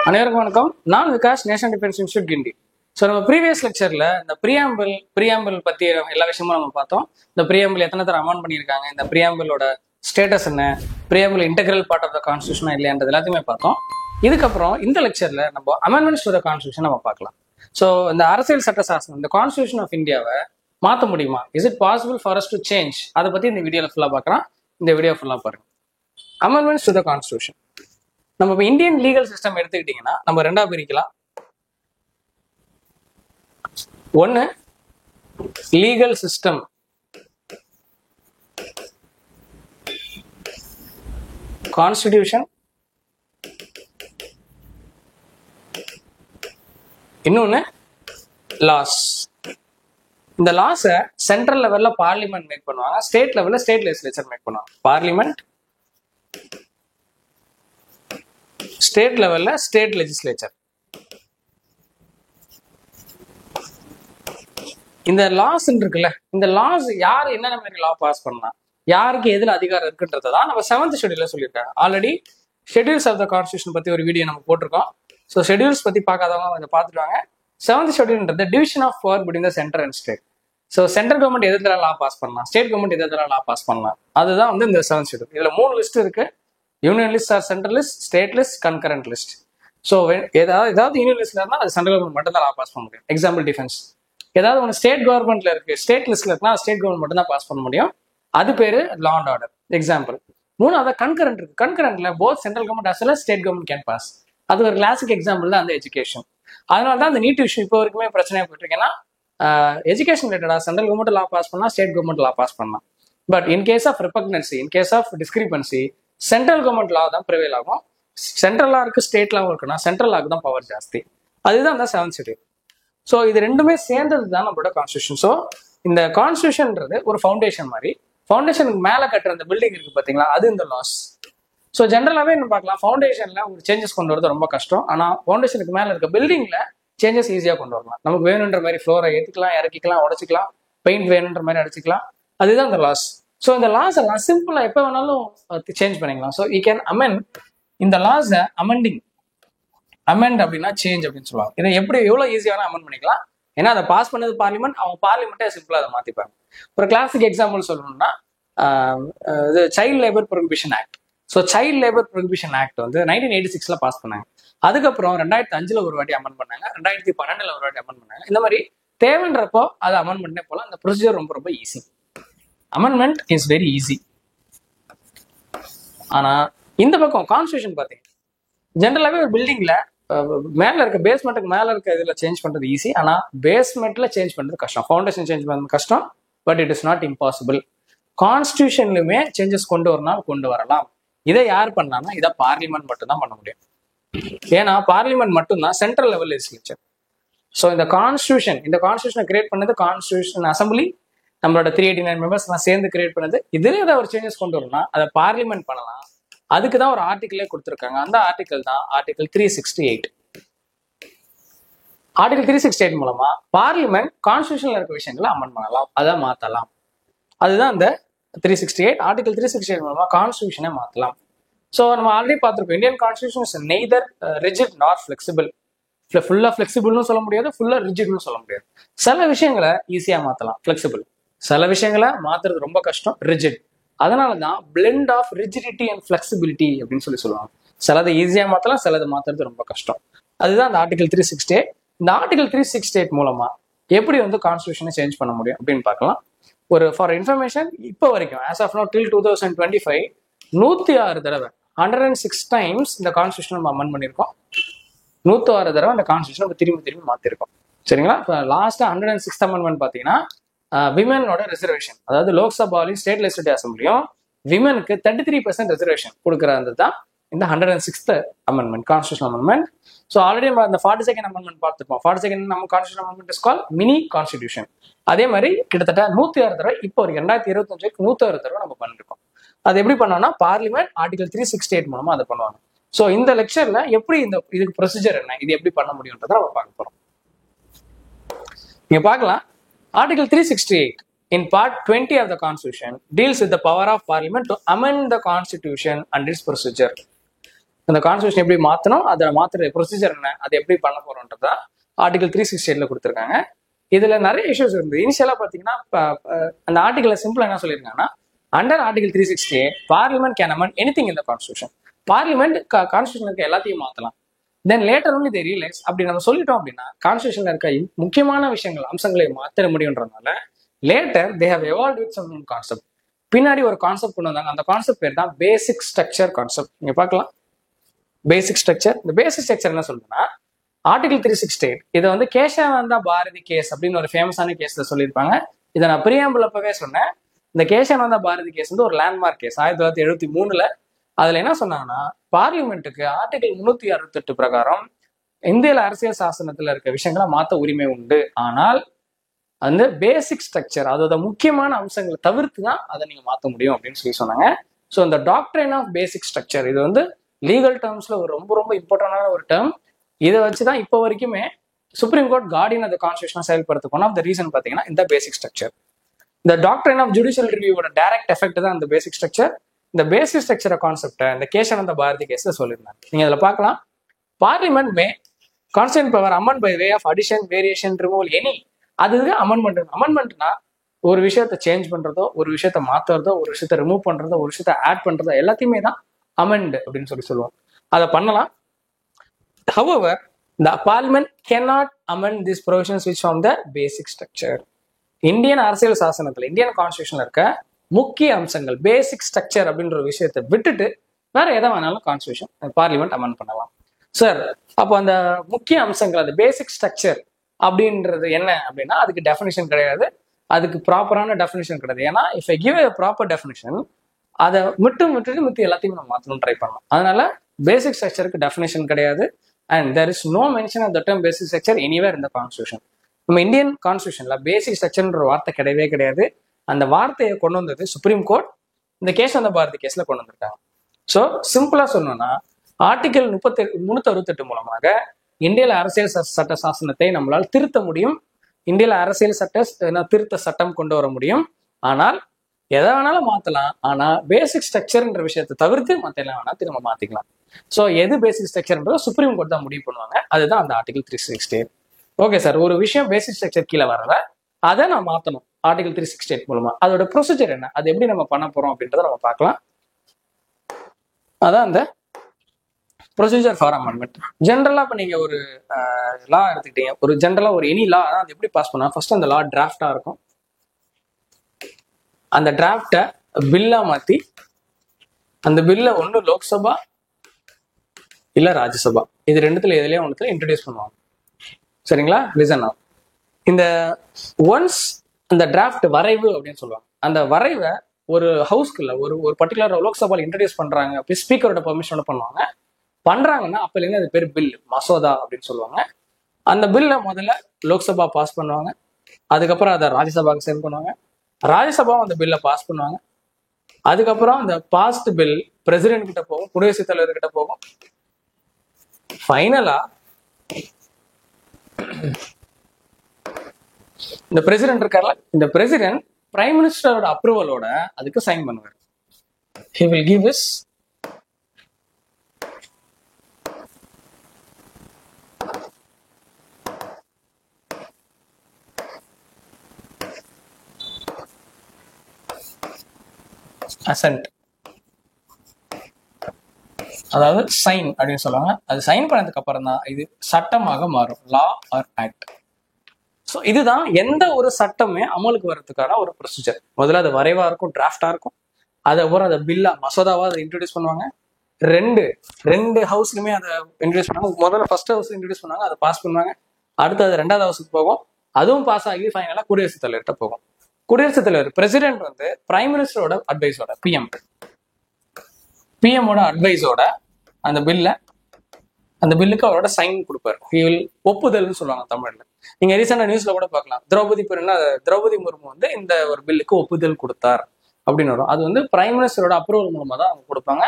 அனைவருக்கும் வணக்கம். நான் விகாஷ், நேஷனல் டிஃபென்ஸ் இன்ஸ்டியூட் கிண்டி. ஸோ நம்ம ப்ரீவியஸ் லெக்சர்ல இந்த ப்ரியாம்பிள் பத்தி எல்லா விஷயமும் நம்ம பார்த்தோம். இந்த ப்ரியாம்பிள் எத்தனை தடவை அமெண்ட் பண்ணியிருக்காங்க, இந்த ப்ரியாம்பிளோட ஸ்டேட்டஸ் என்ன, preamble integral part of the constitution இல்லையான்றது எல்லாத்தையுமே பார்த்தோம். இதுக்கப்புறம் இந்த லெக்சர்ல நம்ம அமெண்ட்மெண்ட்ஸ் டு த கான்ஸ்டியூஷன் நம்ம பார்க்கலாம். ஸோ இந்த அரசியல் சட்டசாஸ்திரம், இந்த கான்ஸ்டியூஷன் ஆஃப் இந்தியாவை மாற்ற முடியுமா? Is it possible for us to change? அதை பத்தி இந்த வீடியோவில் ஃபுல்லாக பார்க்கலாம். இந்த வீடியோ ஃபுல்லாக பாருங்க. Amendments to the constitution. நம்ம இப்போ இந்தியன் லீகல் சிஸ்டம் எடுத்துக்கிட்டீங்கன்னா நம்ம ரெண்டா பிரிக்கலாம். ஒன்னு லீகல் சிஸ்டம், கான்ஸ்டிடியூஷன், இன்னொன்னு லாஸ். இந்த லாஸை சென்ட்ரல் லெவல்ல பார்லிமெண்ட் மேக் பண்ணுவாங்க, ஸ்டேட் லெவல்ல ஸ்டேட் லெஜிஸ்லேச்சர் மேக் பண்ணுவாங்க. பார்லிமெண்ட், ஸ்டேட் லெவல்ல ஸ்டேட் லெஜிஸ்லேச்சர். இந்த லாஸ் இருக்குல்ல, இந்த லாஸ் யார் என்னென்ன மாதிரி லா பாஸ் பண்ணலாம், யாருக்கு எதுல அதிகாரம் இருக்குன்றதை தான் நம்ம 7th ஷெட்யூல்ல சொல்லியிருக்காங்க. Already schedules of the constitution பத்தி ஒரு வீடியோ நம்ம போட்டிருக்கோம். ஸோ ஷெட்யூல்ஸ் பத்தி பார்க்காதவங்க கொஞ்சம் பார்த்துட்டு வாங்க. 7th ஷெட்யூல்ன்றது division of power between the centre and state. So central government எதிர்த்து லா பாஸ் பண்ணலாம், ஸ்டேட் கவர்மெண்ட் எதிர்த்து லா பாஸ் பண்ணலாம். அதுதான் வந்து இந்த 7th ஷெட்யூல். இதுல 3 லிஸ்ட் இருக்கு: union list R central list, state list, concurrent list. So ஏதாவது யூனியன் லிஸ்ட்ல இருந்தால் அது சென்ட்ரல் கவர்மெண்ட் மட்டும் தான் லா பாஸ் பண்ண முடியும். Example defence. ஏதாவது ஒன்று ஸ்டேட் கவர்மெண்ட்ல இருக்கு, ஸ்டேட் லிஸ்ட்ல இருக்குன்னா ஸ்டேட் கவர்மெண்ட் மட்டும் தான் பாஸ் பண்ண முடியும். அது பேரு லா அண்ட் ஆர்டர். எக்ஸாம்பிள். மூணாவது கன்கரண்ட் இருக்கு. கன்கரண்ட்ல both central government as well as state government can pass. அது ஒரு கிளாசிக் எக்ஸாம்பிள் தான் அந்த எஜுகேஷன். அதனால தான் அந்த நீட் இஷ்யூ இப்போ வரைக்குமே பிரச்சனையா போயிட்டு இருக்கேன்னா, எஜுகேஷன் ரிலேட்டடா சென்ட்ரல் கவர்மெண்ட் லா பாஸ் பண்ணலாம், ஸ்டேட் கவர்மெண்ட் லா பாஸ் பண்ணலாம். But in case of repugnancy, in case of discrepancy, central government law தான் ப்ரிவேல் ஆகும். சென்ட்ரல் லா இருக்கு, ஸ்டேட் லாவும் இருக்குன்னா சென்ட்ரல் லாக்கு தான் பவர் ஜாஸ்தி. அதுதான் அந்த 7th ஷெட்யூல். ஸோ இது ரெண்டுமே சேர்ந்தது தான் நம்மளோட கான்ஸ்டியூஷன். ஸோ இந்த கான்ஸ்டியூஷன்ன்றது ஒரு ஃபவுண்டேஷன் மாதிரி. ஃபவுண்டேஷனுக்கு மேலே கட்டுற அந்த பில்டிங் இருக்கு பார்த்தீங்களா, அது இந்த லாஸ். ஸோ ஜென்ரலாகவே என்ன பார்க்கலாம், ஃபவுண்டேஷன்ல ஒரு சேஞ்சஸ் கொண்டு வரது ரொம்ப கஷ்டம். ஆனால் ஃபவுண்டேஷனுக்கு மேலே இருக்க பில்டிங்ல சேஞ்சஸ் ஈஸியாக கொண்டு வரலாம். நமக்கு வேணுன்ற மாதிரி ஃப்ளோரை ஏற்றிக்கலாம், இறக்கிக்கலாம், உடச்சிக்கலாம், பெயிண்ட் வேணுன்ற மாதிரி அடிச்சிக்கலாம். அதுதான் இந்த லாஸ். ஸோ இந்த லாஸ் எல்லாம் சிம்பிளா எப்போ வேணாலும் சேஞ்ச் பண்ணிக்கலாம். ஸோ யூ கேன் அமெண்ட் இந்த லாஸை. அமெண்ட் அப்படின்னா சேஞ்ச் அப்படின்னு சொல்லுவாங்க. இதை எப்படி எவ்வளவு ஈஸியான அமெண்ட் பண்ணிக்கலாம். ஏன்னா அதை பாஸ் பண்ணது பார்லிமெண்ட், அவங்க பார்லிமெண்ட்டே சிம்பிளா அதை மாத்திப்பாங்க. ஒரு கிளாசிக் எக்ஸாம்பிள் சொல்லணும்னா இது child labour prohibition act. So child labour prohibition act வந்து 1986 பாஸ் பண்ணாங்க. அதுக்கப்புறம் 2005 ஒரு வாட்டி அமெண்ட் பண்ணாங்க, 2012 ஒரு வாட்டி அமெண்ட் பண்ணாங்க. இந்த மாதிரி தேவைன்றப்போ அதை அமெண்ட் பண்ணே போலாம். அந்த ப்ரொசீஜர் ரொம்ப ரொம்ப easy. Amendment is very easy. ஆனா இந்த பக்கம் கான்ஸ்டியூஷன் பார்த்தீங்க, ஜென்ரலாகவே ஒரு பில்டிங்ல மேல இருக்க பேஸ்மெண்ட்டுக்கு மேல இருக்க இதுல சேஞ்ச் பண்றது ஈஸி. ஆனா பேஸ்மெண்ட்ல சேஞ்ச் பண்றது கஷ்டம், ஃபவுண்டேஷன் சேஞ்ச் பண்றது கஷ்டம். But it is not impossible. கான்ஸ்டியூஷன்லயுமே சேஞ்சஸ் கொண்டு வரலாம். இதை யார் பண்ணலாம்னா இதை பார்லிமெண்ட் மட்டும் தான் பண்ண முடியும். ஏன்னா பார்லிமெண்ட் மட்டும்தான் சென்ட்ரல் லெவல் லெஜிஸ்லேச்சர். ஸோ இந்த கான்ஸ்டியூஷனை கிரியேட் பண்ணது கான்ஸ்டியூஷன் அசம்பிளி, நம்மளோட 389 மெம்பர்ஸ் நான் சேர்ந்து கிரியேட் பண்ணது. இதுல ஏதாவது ஒரு சேஞ்சஸ் கொண்டு வரணும்னா அதை பார்லிமெண்ட் பண்ணலாம். அதுக்கு தான் ஒரு ஆர்டிகிளே கொடுத்துருக்காங்க. அந்த ஆர்டிகல் தான் ஆர்டிகல் 368. ஆர்டிகல் 368 மூலமா பார்லிமெண்ட் கான்ஸ்டியூஷன்ல இருக்க விஷயங்களை அமெண்ட் பண்ணலாம், அதை மாத்தலாம். அதுதான் இந்த 368. ஆர்டிகல் 368 மூலமா கான்ஸ்டியூஷனை மாத்தலாம். ஸோ நம்ம ஆல்ரெடி பார்த்துருக்கோம், Indian constitution is neither rigid not flexible. ஃபுல்லா ஃபிளெக்சிபிள்னு சொல்ல முடியாது, ஃபுல்லா ரிஜிட்னு சொல்ல முடியாது. சில விஷயங்களை ஈஸியா மாத்தலாம், ஃபிளெக்சிபிள். சில விஷயங்களை மாத்துறது ரொம்ப கஷ்டம், ரிஜிட். அதனாலதான் blend of rigidity and flexibility அப்படின்னு சொல்லுவாங்க. சிலதை ஈஸியா மாத்தலாம், சிலதை மாத்துறது ரொம்ப கஷ்டம். அதுதான் அந்த ஆர்டிகல் 368. இந்த ஆர்டிகல் 368 மூலமா எப்படி வந்து கான்ஸ்டியூஷனை சேஞ்ச் பண்ண முடியும் அப்படின்னு பார்க்கலாம். ஒரு ஃபார் இன்ஃபர்மேஷன், இப்போ வரைக்கும் ஆஸ் ஆஃப் நோ டில் 2025 106 தடவை 106 டைம்ஸ் இந்த கான்ஸ்டியூஷன் நம்ம அமெண்ட் பண்ணியிருக்கோம். 106 தடவை அந்த கான்ஸ்டியூஷன் திரும்பி மாத்திருக்கோம். சரிங்களா? இப்போ லாஸ்டா 106th அமெண்ட்மெண்ட் பாத்தீங்கன்னா விமனோட ரிசர்வேஷன், அதாவது லோக்சபாலையும் ஸ்டேட் லெஜிஸ்லேட்டிவ் அசம்பிளியும் விமனுக்கு 33% ரிசர்வேஷன் கொடுக்கறது தான் இந்த 106th amendment, constitution amendment. So already நம்ம அந்த 42nd அமெண்ட்மெண்ட் பார்த்துருப்போம். 42nd நம்ம constitution amendment is call mini constitution. அதே மாதிரி கிட்டத்தட்ட 106 தடவை இப்போ ஒரு 2025 106 தடவை நம்ம பண்ணிருக்கோம். அது எப்படி பண்ணோம்னா பார்லிமெண்ட் ஆர்டிகல் 368 மூலமா அதை பண்ணுவாங்க. ஸோ இந்த லெக்சர்ல எப்படி இதுக்கு ப்ரொசீஜர் என்ன, இது எப்படி பண்ண முடியும்ன்றதை நம்ம பார்க்க போறோம். நீங்க பார்க்கலாம், Article 368 in Part 20 of the Constitution deals with the power of Parliament to amend the Constitution and its procedure. அந்த கான்ஸ்டியூஷன் எப்படி மாற்றணும், அதை மாற்றுற ப்ரொசீஜர் என்ன, அதை எப்படி பண்ண போறோம்ன்றதா ஆர்டிகல் 368 கொடுத்துருக்காங்க. இதுல நிறைய இஷ்யூஸ் இருந்து இனிஷியலா பாத்தீங்கன்னா அந்த ஆர்டிகல் சிம்பிளா என்ன சொல்லியிருக்காங்கன்னா, under article 368 parliament can amend anything in the constitution. Parliament constitution இருக்க எல்லாத்தையும் மாத்தலாம். Then later only they realise அப்படி நம்ம சொல்லிட்டோம் அப்படின்னா கான்ஸ்டியூஷன்ல இருக்க முக்கியமான விஷயங்கள் அம்சங்களை மாத்திர முடியுன்றதுனால later they have evolved with some concept. பின்னாடி ஒரு கான்செப்ட் கொண்டு வந்தாங்க. அந்த கான்செப்ட் பேர் தான் பேசிக் ஸ்ட்ரக்சர் கான்செப்ட். நீங்க பார்க்கலாம் பேசிக் ஸ்ட்ரக்சர். இந்த பேசிக் ஸ்ட்ரக்சர் என்ன சொல்றதுன்னா, ஆர்டிகல் 368 இதை வந்து கேசவானந்தா பாரதி கேஸ் அப்படின்னு ஒரு ஃபேமஸான கேஸ்ல சொல்லியிருப்பாங்க. இதை நான் பிரியாம்பிள் அப்பவே சொன்னேன். இந்த கேசவானந்தா பாரதி கேஸ் வந்து ஒரு லேண்ட்மார்க் கேஸ் 1973ல. அதுல என்ன சொன்னாங்கன்னா, பார்லிமெண்ட்டுக்கு ஆர்டிகல் 368 பிரகாரம் இந்தியில அரசியல் சாசனத்துல இருக்க விஷயங்களை மாத்த உரிமை உண்டு. ஆனால் அந்த பேசிக் ஸ்ட்ரக்சர், அதோட முக்கியமான அம்சங்களை தவிர்த்து தான் அதை நீங்க மாத்த முடியும் அப்படின்னு சொல்லி சொன்னாங்க. ஸோ இந்த டாக்ட்ரைன் ஆஃப் பேசிக் ஸ்ட்ரக்சர் இது வந்து லீகல் டேர்ம்ஸ்ல ஒரு ரொம்ப ரொம்ப இம்பார்ட்டன்டான ஒரு டேர்ம். இதை வச்சுதான் இப்போ வரைக்குமே சுப்ரீம் கோர்ட் கார்டியன் அந்த கான்ஸ்டியூஷன் செயல்படுத்த ஒன் ஆஃப் த ரீசன் பாத்தீங்கன்னா இந்த பேசிக் ஸ்ட்ரக்சர். இந்த டாக்ட்ரைன் ஆஃப் ஜுடிஷியல் ரிவ்யூவோட டைரக்ட் எஃபெக்ட் தான் இந்த பேசிக் ஸ்ட்ரக்சர். இந்த பேசிக் ஸ்ட்ரக்சர் கான்செப்டை இந்த கேசவானந்த பாரதி கேஸ்ல சொல்லியிருந்தாங்க. நீங்க அதில் பார்க்கலாம், parliament may constitution power amend by way of addition, variation, removal any. அதுக்கு அமெண்ட்மெண்ட். அமெண்ட்மெண்ட்னா ஒரு விஷயத்த சேஞ்ச் பண்றதோ, ஒரு விஷயத்த மாத்துறதோ, ஒரு விஷயத்த ரிமூவ் பண்றதோ, ஒரு விஷயத்த ஆட் பண்றதோ எல்லாத்தையுமே தான் அமெண்ட் அப்படின்னு சொல்லுவோம். அதை பண்ணலாம். However, the parliament cannot amend these provisions which form the basic structure. Indian அரசியல் சாசனத்துல, இந்தியன் கான்ஸ்டியூஷன்ல இருக்க முக்கிய அம்சங்கள் பேசிக் ஸ்ட்ரக்சர் அப்படின்ற ஒரு விஷயத்தை விட்டுட்டு வேற எதை வேணாலும் கான்ஸ்டியூஷன் பார்லிமெண்ட் அமெண்ட் பண்ணலாம். சார், அப்போ அந்த முக்கிய அம்சங்கள், அந்த பேசிக் ஸ்ட்ரக்சர் அப்படின்றது என்ன அப்படின்னா, அதுக்கு டெஃபினிஷன் கிடையாது, அதுக்கு ப்ராப்பரான டெஃபினிஷன் கிடையாது. ஏன்னா if I give a proper definition, அதை விட்டுட்டு மித்தி எல்லாத்தையும் நம்ம மாற்றணும்னு ட்ரை பண்ணலாம். அதனால பேசிக் ஸ்ட்ரக்சருக்கு டெஃபினிஷன் கிடையாது. And there is no mention of the term basic structure anywhere in the constitution. நம்ம இந்தியன் கான்ஸ்டியூஷன்ல பேசிக் ஸ்ட்ரக்சர்ன்ற வார்த்தை கிடையவே கிடையாது. அந்த வார்த்தையை கொண்டு வந்தது சுப்ரீம் கோர்ட் இந்த கேசவானந்த பாரதி கேஸ்ல கொண்டு வந்திருக்காங்க. ஸோ சிம்பிளா சொல்லணும்னா, ஆர்டிகல் 368 மூலமாக இந்தியில அரசியல் சட்ட சாசனத்தை நம்மளால் திருத்த முடியும். இந்தியில அரசியல் திருத்த சட்டம் கொண்டு வர முடியும். ஆனால் எதை வேணாலும் மாத்தலாம். ஆனா பேசிக் ஸ்ட்ரக்சர்ன்ற விஷயத்தை தவிர்த்து மற்ற எல்லாம் வேணா திரும்ப மாத்திக்கலாம். ஸோ எது பேசிக் ஸ்ட்ரக்சர்ன்றதை சுப்ரீம் கோர்ட் தான் முடிவு பண்ணுவாங்க. அதுதான் அந்த ஆர்டிகல் 368. ஓகே சார், ஒரு விஷயம் பேசிக் ஸ்ட்ரக்சர் கீழே வரல, அதை நான் மாற்றணும் ஆர்டிகல் 368 மூலமா. அதோட ப்ரொசீஜர் என்ன, அது எப்படி நம்ம பண்ண போறோம் அப்படின்றத நம்ம பார்க்கலாம். அதான் அந்த ப்ரொசீஜர் ஃபார் அமெண்ட்மெண்ட். ஜென்ரலா இப்போ நீங்க ஒரு லா எடுத்துக்கிட்டீங்க, ஒரு ஜென்ரலா ஒரு எனி லா, அது எப்படி பாஸ் பண்ணா, ஃபர்ஸ்ட் அந்த லா டிராஃப்டா இருக்கும். அந்த டிராஃப்டை பில்லா மாத்தி அந்த பில்ல ஒன்று லோக்சபா இல்ல ராஜ்யசபா, இது ரெண்டுத்துல எதுலயும் ஒன்றுல இன்ட்ரடியூஸ் பண்ணுவாங்க. சரிங்களா? லிசன் ஆகும். இந்த ஒன்ஸ் அந்த டிராஃப்ட் வரைவு அப்படின்னு சொல்லுவாங்க. அந்த வரைவை ஒரு ஹவுஸ்க்குள்ள ஒரு பர்டிகுலர் லோக்சபால இன்ட்ரடியூஸ் பண்றாங்க, ஸ்பீக்கரோட பெர்மிஷனோட பண்றாங்கன்னா அப்பலேருந்து அது பேர் பில், மசோதா அப்படின்னு சொல்லுவாங்க. அந்த பில்லை முதல்ல லோக்சபா பாஸ் பண்ணுவாங்க, அதுக்கப்புறம் அதை ராஜ்யசபாவுக்கு சென்ட் பண்ணுவாங்க, ராஜ்யசபாவும் அந்த பில்லை பாஸ் பண்ணுவாங்க. அதுக்கப்புறம் அந்த பாஸ்ட் பில் பிரசிடென்ட் கிட்ட போகும், குடியரசுத் தலைவர் கிட்ட போகும். ஃபைனலா இந்த பிரசிடென்ட் இருக்கார்ல, இந்த பிரசிடென்ட் பிரைம் மினிஸ்டரோட அப்ரூவலோட அதுக்கு சைன் பண்ணுவார். He will give his assent, அதாவது சைன் அப்படின்னு சொல்லுவாங்க. அது சைன் பண்ணதுக்கு அப்புறம் தான் இது சட்டமாக மாறும், லா ஆர் ஆக்ட். ஸோ இதுதான் எந்த ஒரு சட்டமே அமலுக்கு வர்றதுக்கான ஒரு ப்ரொசீஜர். முதல்ல அது வரைவா இருக்கும், டிராஃப்டா இருக்கும், அதுக்கப்புறம் அதை பில்லா மசோதாவா அதை இன்ட்ரடியூஸ் பண்ணுவாங்க. ரெண்டு ஹவுஸ்லுமே அதை இன்ட்ரடியூஸ் பண்ணுவாங்க. முதல்ல ஃபர்ஸ்ட் ஹவுஸ் இன்ட்ரடியூஸ் பண்ணுவாங்க, அதை பாஸ் பண்ணுவாங்க. அடுத்து அது ரெண்டாவது ஹவுஸுக்கு போகும், அதுவும் பாஸ் ஆகி ஃபைனலா குடியரசுத் தலைவர்கிட்ட போகும். குடியரசுத் தலைவர் பிரசிடென்ட் வந்து பிரைம் மினிஸ்டரோட அட்வைஸோட, பிஎம்மோட அட்வைஸோட அந்த பில்லுக்கு அவரோட சைன் கொடுப்பாரு. ஒப்புதல்னு சொல்லுவாங்க தமிழ்ல. நீங்க ரீசெண்டா நியூஸ்ல கூட பார்க்கலாம், திரௌபதி முர்மு வந்து இந்த ஒரு பில்லுக்கு ஒப்புதல் கொடுத்தார் அப்படின்னு வரும். அது வந்து பிரைம் மினிஸ்டரோட அப்ரூவல் மூலமா தான் அவங்க கொடுப்பாங்க.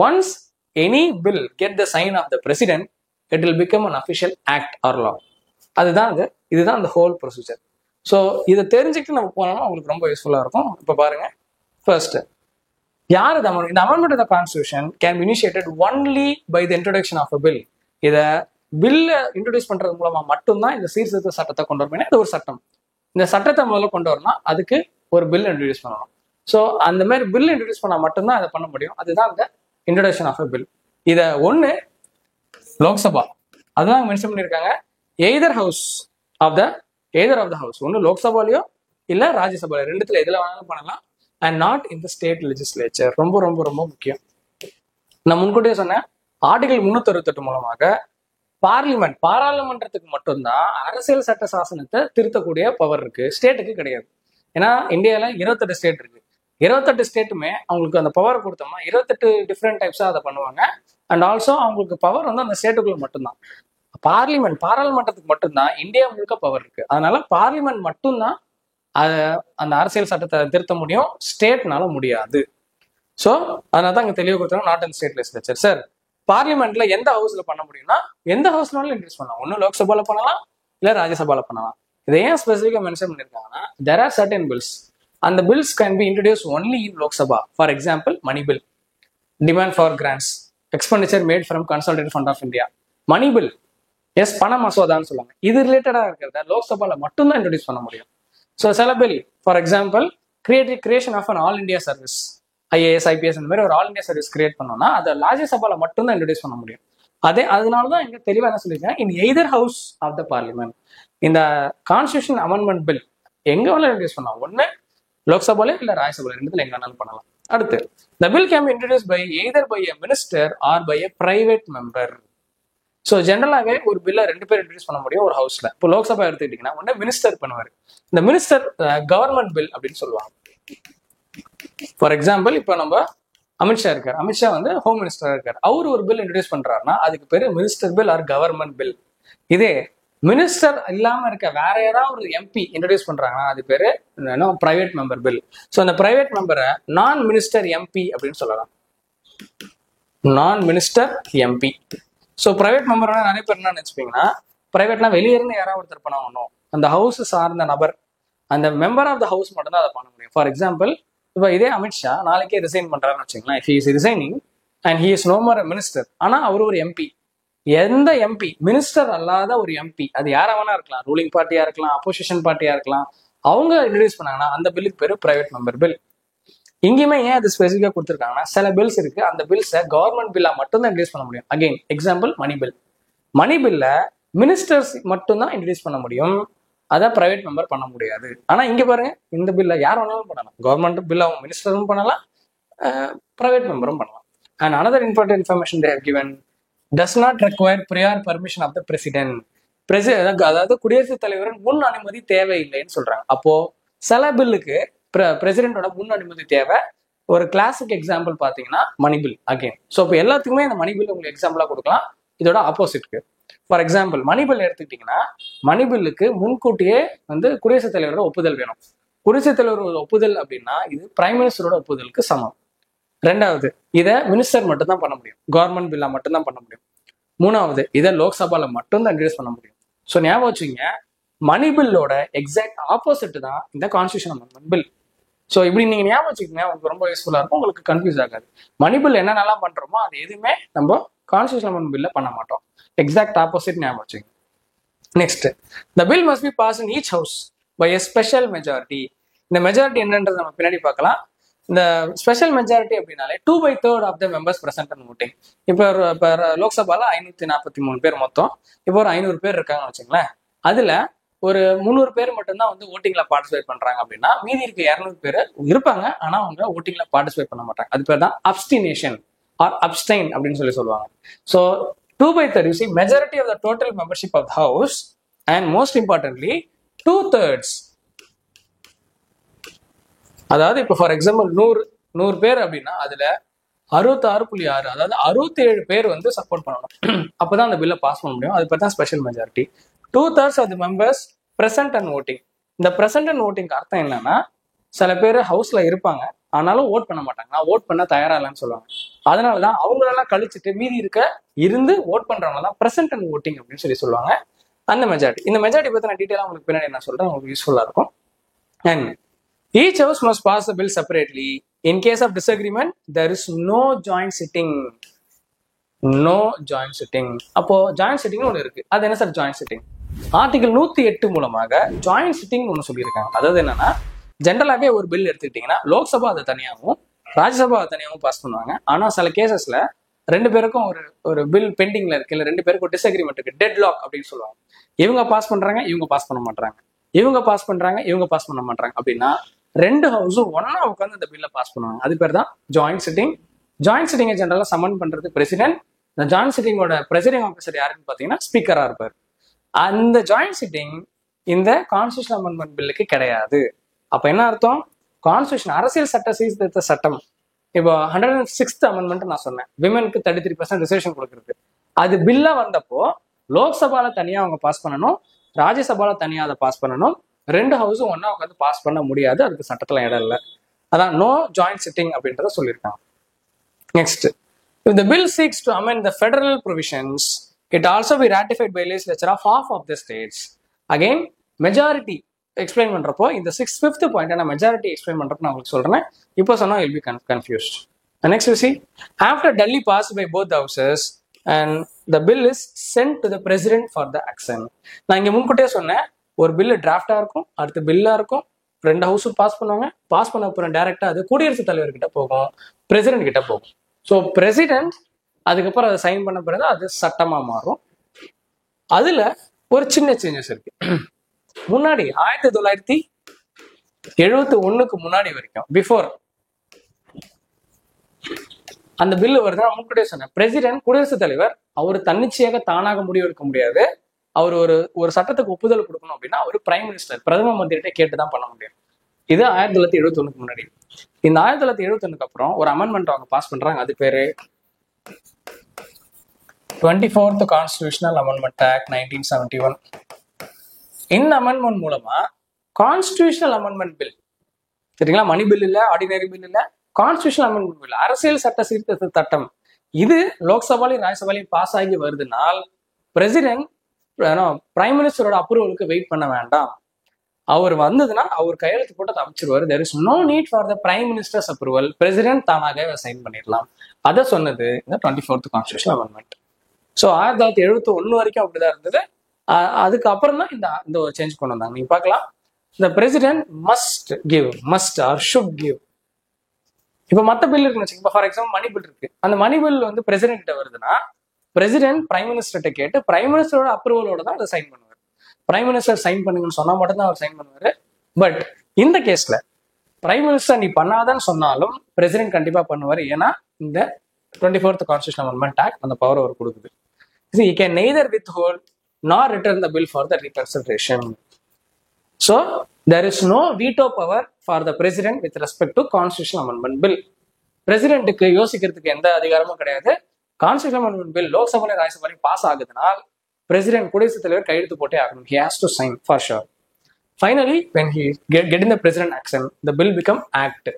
Once any bill get the sign of the president, it will become an official act or law. இதுதான் அந்த ஹோல் ப்ரொசீஜர். ஸோ இதை தெரிஞ்சுக்கிட்டு நம்ம போனோம்னா உங்களுக்கு ரொம்ப யூஸ்ஃபுல்லா இருக்கும். இப்போ பாருங்க, ஃபர்ஸ்ட் யார் இந்த amendment of the constitution can be initiated only by the introduction of a bill. இதை பில்ல இன்ட்ரோடியூஸ் பண்றது மூலமா மட்டும்தான் இந்த சீர்திருத்த சட்டத்தை கொண்டு வரணும். இது ஒரு சட்டம். இந்த சட்டத்தை முதல்ல கொண்டு வரணும், அதுக்கு ஒரு பில் இன்ட்ரோடியூஸ் பண்ணணும். ஸோ அந்த மாதிரி பில் இன்ட்ரோடியூஸ் பண்ணால் மட்டும்தான் அதை பண்ண முடியும். அதுதான் இந்த இன்ட்ரோடக்ஷன் ஆஃப் அ பில். இதை ஒன்று லோக்சபா அதுதான் மென்ஷன் பண்ணியிருக்காங்க. எய்தர் ஆஃப் த ஹவுஸ், ஒன்று லோக்சபாலையோ இல்லை ராஜ்யசபாலையோ, ரெண்டுத்துல எதுல வேணாலும் பண்ணலாம். And not in the state legislature. ரொம்ப ரொம்ப ரொம்ப முக்கியம். நான் முன்கூட்டியே சொன்னேன், ஆர்டிகல் 368 மூலமாக பாராளுமன்றத்துக்கு மட்டும்தான் அரசியல் சட்ட சாசனத்தை திருத்தக்கூடிய பவர் இருக்கு, ஸ்டேட்டுக்கு கிடையாது. ஏன்னா இந்தியாவில 28 ஸ்டேட் இருக்கு. 28 ஸ்டேட்டுமே அவங்களுக்கு அந்த பவர் கொடுத்தோம்னா 28 டிஃப்ரெண்ட் டைப்ஸா அதை பண்ணுவாங்க. அண்ட் ஆல்சோ அவங்களுக்கு பவர் வந்து அந்த ஸ்டேட்டுக்குள்ள மட்டும்தான். பாராளுமன்றத்துக்கு மட்டும்தான் இந்தியா முழுக்க பவர் இருக்கு. அதனால பார்லிமெண்ட் மட்டும்தான் அந்த அரசியல் சட்டத்தை திருத்த முடியும், ஸ்டேட்னால முடியாது. ஸோ அதனால தான் அங்கே தெளிவு கொடுத்தாங்க, not in state legislature. Sir பார்லிமெண்ட்ல எந்த ஹவுஸ்ல பண்ண முடியும்னா எந்த ஹவுஸ்னாலும் இன்ட்ரெஸ்ட் பண்ணலாம். ஒன்னும் லோக்சபால பண்ணலாம், இல்லை ராஜ்யசபால பண்ணலாம். இதை ஏன் ஸ்பெசிஃபிக்கா mention பண்ணிருக்காங்கன்னா, there are certain bills and the bills can be introduced only in Lok Sabha. For example, money bill, demand for grants, expenditure made from consolidated fund of India. Money bill, as பண மசோதான்னு சொல்லுவாங்க. இது ரிலேட்டடா இருக்கிறத லோக்சபால மட்டும்தான் introduce பண்ண முடியும். So சில bill, for example creation of an all India service, IAS IPS இந்த மாதிரி ஒரு ஆல் இண்டியா சர்வீஸ் கிரியேட் பண்ணோம்னா அதை ராஜ்யசபால மட்டும்தான் இன்ட்ரோடியூஸ் பண்ண முடியும். அதனாலதான் இங்க தெளிவா என்ன சொல்லியிருக்கேன், in either house of the parliament. இந்த கான்ஸ்டியூஷன் அமெண்ட்மெண்ட் பில் எங்க வேணாலும் இன்ட்ரோடியூஸ் பண்ணலாம், ஒன்னு லோக்சபால இல்ல ராஜ்யசபால, ரெண்டுத்துல எங்க வேணாலும் பண்ணலாம். அடுத்து, the bill can be introduced by either by a minister or by a private member. So ஜென்ரலாகவே ஒரு பில்லை 2 பேர் இன்ட்ரோடியூஸ் பண்ண முடியும் ஒரு ஹவுஸ்ல. இப்போ லோக்சபா எடுத்துக்கிட்டீங்கன்னா ஒன்னு மினிஸ்டர் பண்ணுவாரு. இந்த மினிஸ்டர் கவர்மெண்ட் பில் அப்படின்னு சொல்லுவாங்க. ஃபார் எக்ஸாம்பிள் இப்போ நம்ம அமித்ஷா இருக்கார், அமித்ஷா வந்து ஹோம் மினிஸ்டரா இருக்கார். அவர் ஒரு பில் இன்ட்ரோடியூஸ் பண்றாருன்னா அதுக்கு பேரு minister bill or government bill. இதே மினிஸ்டர் இல்லாம இருக்க வேற யாராவது ஒரு MP இன்ட்ரோடியூஸ் பண்றாங்கன்னா அது பேரு பிரைவேட் மெம்பர் பில். ஸோ அந்த பிரைவேட் மெம்பரை நான் மினிஸ்டர் MP அப்படின்னு சொல்லலாம், நான் மினிஸ்டர் MP. ஸோ பிரைவேட் மெம்பரோட நிறைய பேர் என்ன நினைச்சுப்பீங்கன்னா, பிரைவேட்னா வெளியே இருந்து யாராவது ஒருத்தர் பண்ண ஒன்றும், அந்த ஹவுஸ் சார்ந்த நபர், அந்த மெம்பர் ஆஃப் த ஹவுஸ் மட்டும் தான் அதை பண்ண முடியும். ஃபார் எக்ஸாம்பிள், இப்போ இதே அமித்ஷா நாளைக்கே ரிசைன் பண்றாருன்னு வச்சுக்கலாம். If he is resigning and he is no more minister, ஆனா அவர் ஒரு MP, எந்த MP மினிஸ்டர் அல்லாத ஒரு MP, அது யாரா வேணா இருக்கலாம், ரூலிங் பார்ட்டியா இருக்கலாம், அப்போசிஷன் பார்ட்டியா இருக்கலாம், அவங்க இன்ட்ரோடியூஸ் பண்ணாங்கன்னா அந்த பில்லுக்கு பேரு பிரைவேட் மெம்பர் பில். இங்கேயுமே ஏன் அது ஸ்பெசிஃபிக்கா கொடுத்துருக்காங்கன்னா, சில பில்ஸ் இருக்கு, அந்த பில்ஸை கவர்மெண்ட் பில்லா மட்டும் தான் இன்ட்ரோடியூஸ் பண்ண முடியும். Again example money bill. Money பில்ல மினிஸ்டர்ஸ் மட்டும் தான் இன்ட்ரோடியூஸ் பண்ண முடியும், அதை பிரைவேட் மெம்பர் பண்ண முடியாது. ஆனா இங்க பாருங்க, இந்த பில்ல யார் வேணாலும் பண்ணலாம், கவர்மெண்ட் பில் அவங்க மினிஸ்டரும் பண்ணலாம், பிரைவேட் மெம்பரும் பண்ணலாம். And another important information they have given, does not require prior permission of the president. அதாவது குடியரசுத் தலைவரின் முன் அனுமதி தேவையில்லைன்னு சொல்றாங்க. அப்போ சில பில்லுக்கு பிரசிடென்டோட முன் அனுமதி தேவை. ஒரு கிளாசிக் எக்ஸாம்பிள் பாத்தீங்கன்னா மணி பில். அகைன் ஸோ இப்போ எல்லாத்துக்குமே இந்த மணி பில் உங்களுக்கு எக்ஸாம்பிளா கொடுக்கலாம். இதோட ஆப்போசிட்க்கு ஃபார் எக்ஸாம்பிள் மணி பில் எடுத்துக்கிட்டீங்கன்னா, மணி பில்லுக்கு முன்கூட்டியே வந்து குடியரசுத் தலைவரோட ஒப்புதல் வேணும். குடியரசுத் தலைவரோட ஒப்புதல் அப்படின்னா இது பிரைம் மினிஸ்டரோட ஒப்புதலுக்கு சமம். ரெண்டாவது, இதை மினிஸ்டர் மட்டும் தான் பண்ண முடியும், கவர்மெண்ட் பில்லா மட்டும் தான் பண்ண முடியும். மூணாவது, இதை லோக்சபால மட்டும் தான் இன்ட்ரோடியூஸ் பண்ண முடியும். ஸோ ஞாபகம் வச்சுங்க, மணி பில்லோட எக்ஸாக்ட் ஆப்போசிட் தான் இந்த கான்ஸ்டியூஷன் அமெண்ட்மெண்ட் பில். ஸோ இப்படி நீங்க ஞாபகம் வச்சுக்கோங்க, உங்களுக்கு ரொம்ப யூஸ்ஃபுல்லா இருக்கும், உங்களுக்கு கன்ஃபியூஸ் ஆகாது. மணி பில் என்னென்னலாம் பண்றோமோ அது எதுவுமே நம்ம கான்ஸ்டியூஷன் அமெண்ட்மெண்ட் பில்ல பண்ண மாட்டோம். எக்ஸாக்ட் ஆப்போசிட் ஞாபகம் வச்சுங்க. Next, the bill must be pass in each house by a special majority. இந்த மெஜாரிட்டி என்னன்றது நம்ம பின்னாடி பார்க்கலாம். இந்த ஸ்பெஷல் மெஜாரிட்டி அப்படின்னாலே 2/3 of the members present and voting. இப்போ லோக்சபால 543 பேர் மொத்தம், இப்போ ஒரு 500 பேர் இருக்காங்கன்னு வச்சுங்களேன். அதுல ஒரு 300 பேர் மட்டும்தான் வந்து ஓட்டிங்ல பார்ட்டிசிபேட் பண்றாங்க அப்படின்னா, மீதி இருக்க 200 பேர் இருப்பாங்க, ஆனா அவங்க ஓட்டிங்ல பார்ட்டிசிபேட் பண்ண மாட்டாங்க. அது பேர் தான் அப்ஸ்டினேஷன் ஆர் அப்ஸ்டைன் அப்படின்னு சொல்லுவாங்க. So 2/3, you see, majority of the total membership of the house, and most importantly 2/3. அதாவது இப்போ ஃபார் எக்ஸாம்பிள் 100 பேர் அப்படின்னா அதுல 66.6, அதாவது 67 பேர் வந்து சப்போர்ட் பண்ணணும். அப்பதான் அந்த பில்லை பாஸ் பண்ண முடியும். அது பேர் தான் special majority. 2/3 of the members present and voting. இந்த பிரசன்ட் அண்ட் ஓட்டிங் அர்த்தம் என்னன்னா, சில பேர் ஹவுஸ்ல இருப்பாங்க ஆனாலும் ஓட் பண்ண மாட்டாங்க, நான் ஓட் பண்ண தயாரா இல்லைன்னு சொல்லுவாங்க. அதனாலதான் அவங்களெல்லாம் கழிச்சுட்டு மீதி இருந்து ஓட் பண்றவங்க தான் பிரசன்ட் அண்ட் ஓட்டிங் அப்படின்னு சொல்லுவாங்க. அந்த மெஜாரிட்டி, இந்த மெஜாரிட்டி பத்தி நான் டீட்டெயிலா உங்களுக்கு பின்னாடி நான் சொல்றேன், உங்களுக்கு யூஸ்ஃபுல்லா இருக்கும். And each house must pass the bill separately in case of disagreement there is no joint sitting. No joint sitting. அப்போ ஜாயிண்ட் சிட்டிங் ஒன்று இருக்கு. அது என்ன சார் ஜாயிண்ட் சிட்டிங்? ஆர்டிகல் 108 மூலமாக ஜாயிண்ட் சிட்டிங் ஒன்று சொல்லியிருக்காங்க. அதாவது என்னன்னா, ஜென்ரலாகவே ஒரு பில் எடுத்துக்கிட்டீங்கன்னா லோக்சபா அதை தனியாகவும் ராஜ்யசபா அதை தனியாகவும் பாஸ் பண்ணுவாங்க. ஆனால் சில கேசஸ்ல ரெண்டு பேருக்கும் ஒரு பில் பெண்டிங்ல இருக்கு, இல்லை ரெண்டு பேருக்கும் டிஸ்அக்ரிமெண்ட் இருக்கு, டெட் லாக் அப்படின்னு சொல்லுவாங்க. இவங்க பாஸ் பண்றாங்க, இவங்க பாஸ் பண்ண மாட்டாங்க, இவங்க பாஸ் பண்றாங்க, இவங்க பாஸ் பண்ண மாட்டாங்க. அப்படின்னா ரெண்டு ஹவுஸும் ஒன்னா உட்காந்து அந்த பில்லை பாஸ் பண்ணுவாங்க. அது பேர் தான் ஜாயிண்ட் சிட்டிங். ஜாயிண்ட் சிட்டிங்கை ஜென்ரலாக சம்மன் பண்றது பிரசிடென்ட். இந்த ஜாயிண்ட் சிட்டிங்கோட பிரசிடிங் ஆஃபீஸர் யாருன்னு பார்த்தீங்கன்னா ஸ்பீக்கரா இருப்பார். அந்த ஜாயிண்ட் சிட்டிங் இந்த கான்ஸ்டியூஷன் அமெண்ட்மெண்ட் பில்லுக்கு கிடையாது. அப்ப என்ன அர்த்தம்? கான்ஸ்டியூஷன் அரசியல் சட்ட சீர்திருத்த சட்டம், இப்போ 106th அமெண்ட்மெண்ட் நான் சொன்னேன், விமனுக்கு 33% ரிசர்வேஷன் கொடுக்குறது. அது பில்லா வந்தப்போ லோக்சபால தனியா அவங்க பாஸ் பண்ணணும், ராஜ்யசபால தனியா அதை பாஸ் பண்ணணும். ரெண்டு ஹவுஸும் ஒன்னா உட்காந்து பாஸ் பண்ண முடியாது, அதுக்கு சட்டத்துல இடம் இல்லை. அதான் நோ ஜாயிண்ட் சிட்டிங் அப்படின்றத சொல்லியிருக்காங்க. Next, if the bill seeks to amend the federal provisions, it also be ratified by legislature of half of the states. Again, majority explain பண்றப்போ இந்த 5th point நான் majority explain பண்றப்போ நான் உங்களுக்கு சொல்றேன். இப்போ சொன்னா you'll be confused. And next we see, after Delhi passed by both the houses and the bill is sent to the president for the action. நான் இங்க முன்கூட்டியே சொன்னேன், ஒரு பில்லு டிராஃப்டா இருக்கும், அடுத்து பில்லா இருக்கும், ரெண்டு ஹவுஸும் பாஸ் பண்ணுவாங்க. பாஸ் பண்ண அப்புறம் டைரக்டா அது குடியரசுத் தலைவர் கிட்ட போகும், பிரசிடென்ட் கிட்ட போகும். ஸோ பிரசிடென்ட் அதுக்கப்புறம் அதை சைன் பண்ண பிறகு அது சட்டமா மாறும். அதுல ஒரு சின்ன சேஞ்சஸ் இருக்கு. முன்னாடி 1971க்கு முன்னாடி வரைக்கும், பிஃபோர் அந்த பில்லு வருதுன்னா முன்கூட்டியே சொன்னேன், பிரசிடென்ட் குடியரசுத் தலைவர் அவர் தன்னிச்சையாக தானாக முடிவெடுக்க முடியாது. அவர் ஒரு சட்டத்துக்கு ஒப்புதல் கொடுக்கணும் அப்படின்னா அவர் பிரைம் மினிஸ்டர் பிரதம மந்திரிகிட்ட கேட்டுதான் பண்ண முடியும். இது 1971க்கு முன்னாடி. இந்த 1971க்கு அப்புறம் ஒரு அமெண்ட்மெண்ட் அவங்க பாஸ் பண்றாங்க. அது பேரு 24th Constitutional Amendment Act 1971. இந்த அமெண்ட்மெண்ட் மூலமா கான்ஸ்டியூஷனல் அமெண்ட்மெண்ட் பில், சரிங்களா, மணி பில் இல்ல, ஆர்டினரி பில் இல்ல, கான்ஸ்டியூஷனல் அமெண்ட்மெண்ட் பில், அரசியல் சட்ட சீர்திருத்த சட்டம், இது லோக்சபாலையும் ராஜ்யசபாலையும் பாஸ் ஆகி வருதுனால் பிரசிடென்ட் பிரைம் மினிஸ்டரோட அப்ரூவலுக்கு வெயிட் பண்ண வேண்டாம். அவர் வந்ததுன்னா அவர் கையெழுத்து போட்டு அதை அமைச்சிருவாரு. there is no need for the prime minister's approval. President தானாக சைன் பண்ணிடலாம். அதை சொன்னது இந்த 24th Constitutional Amendment. ஸோ 1971 வரைக்கும் அப்படிதான் இருந்தது. அதுக்கப்புறம் தான் இந்த ஒரு சேஞ்ச் கொண்டு வந்தாங்க. நீங்க பார்க்கலாம், இந்த president must or should give. இப்போ மற்ற பில் இருக்குன்னு வச்சுக்கோங்க. இப்போ ஃபார் எக்ஸாம்பிள் மணி பில் இருக்கு. அந்த மணி பில் வந்து பிரசிடென்ட் கிட்ட வருதுன்னா பிரசிடென்ட் பிரைம் மினிஸ்டர்கிட்ட கேட்டு பிரைம் மினிஸ்டரோட அப்ரூவலோட தான் அதை சைன் பண்ணுவார். பிரைம் மினிஸ்டர் சைன் பண்ணுங்கன்னு சொன்னா மட்டும்தான் அவர் சைன் பண்ணுவாரு. பட் இந்த கேஸ்ல பிரைம் மினிஸ்டர் நீ பண்ணாதான்னு சொன்னாலும் பிரசிடென்ட் கண்டிப்பா பண்ணுவாரு. ஏன்னா இந்த 24th Constitutional Amendment Act அந்த பவர் அவர் கொடுக்குது. he can neither withhold nor return the bill for the reconsideration. So there is no veto power for the president with respect to Constitutional Amendment Bill. பிரசிடென்ட்டுக்கு யோசிக்கிறதுக்கு எந்த அதிகாரமும் கிடையாது. Constitutional amendment bill லோக்சபாலையும் ராஜ்யசபாலையும் pass ஆகுதுனால் president குடியரசுத் தலைவர் கையெழுத்து போட்டே ஆகணும். He has to sign for sure. Finally, when he get in the president action, the bill become act.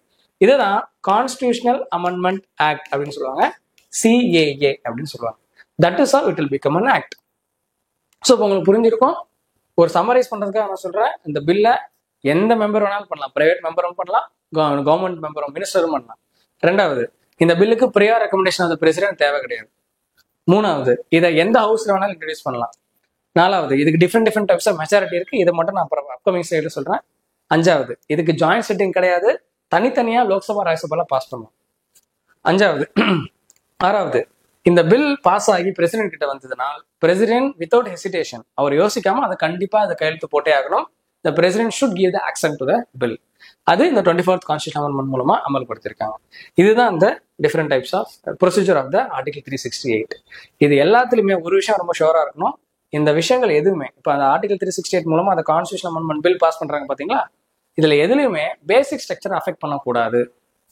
இதுதான் கான்ஸ்டியூஷனல் அமெண்ட்மெண்ட் ஆக்ட் அப்படின்னு சொல்லுவாங்க, CAA அப்படின்னு சொல்லுவாங்க. That is how it will become an act. So இப்போ உங்களுக்கு புரிஞ்சிருக்கும். ஒரு summarise பண்றதுக்காக நான் சொல்றேன், இந்த பில்ல எந்த மெம்பர் வேணாலும் பண்ணலாம், பிரைவேட் மெம்பரும் பண்ணலாம், கவர்மெண்ட் மெம்பரும் மினிஸ்டரும் பண்ணலாம். ரெண்டாவது, இந்த பில்லுக்கு prior recommendation of the president தேவை கிடையாது. மூணாவது, இதை எந்த ஹவுஸ்ல வேணாலும் இன்ட்ரடியூஸ் பண்ணலாம். நாலாவது, இதுக்கு டிஃப்ரெண்ட் டைப்ஸ் ஆஃப் மெஜாரிட்டி இருக்கு. இதை மட்டும் நான் அப்புறம் அப்கமிங் ஸ்லைட்ல சொல்றேன். அஞ்சாவது, இதுக்கு ஜாயிண்ட் சிட்டிங் கிடையாது, தனித்தனியா லோக்சபா ராஜ்யசபால பாஸ் பண்ணுவோம். அஞ்சாவது. ஆறாவது, இந்த பில் பாஸ் ஆகி பிரசிடென்ட் கிட்ட வந்ததுனால் பிரசிடென்ட் வித்தவுட் ஹெசிடேஷன், அவர் யோசிக்காம அதை கண்டிப்பா அதை கையெழுத்து போட்டே ஆகணும். The president should give the assent to the bill. அது இந்த 24th Constitutional Amendment மூலமா அமல்படுத்திருக்காங்க. இதுதான் இந்த different types of procedure of the article 368. இது எல்லாத்துலயுமே ஒரு விஷயம் ரொம்ப ஷோரா இருக்கணும். இந்த விஷயங்கள் எதுவுமே இப்போ அந்த ஆர்டிகல் 368 மூலமா அந்த கான்ஸ்டியூஷன் அமெண்ட்மெண்ட் பில் பாஸ் பண்றாங்க பாத்தீங்களா, இதுல எதுலையுமே பேசிக் ஸ்ட்ரக்சர் அஃபெக்ட் பண்ணக்கூடாது.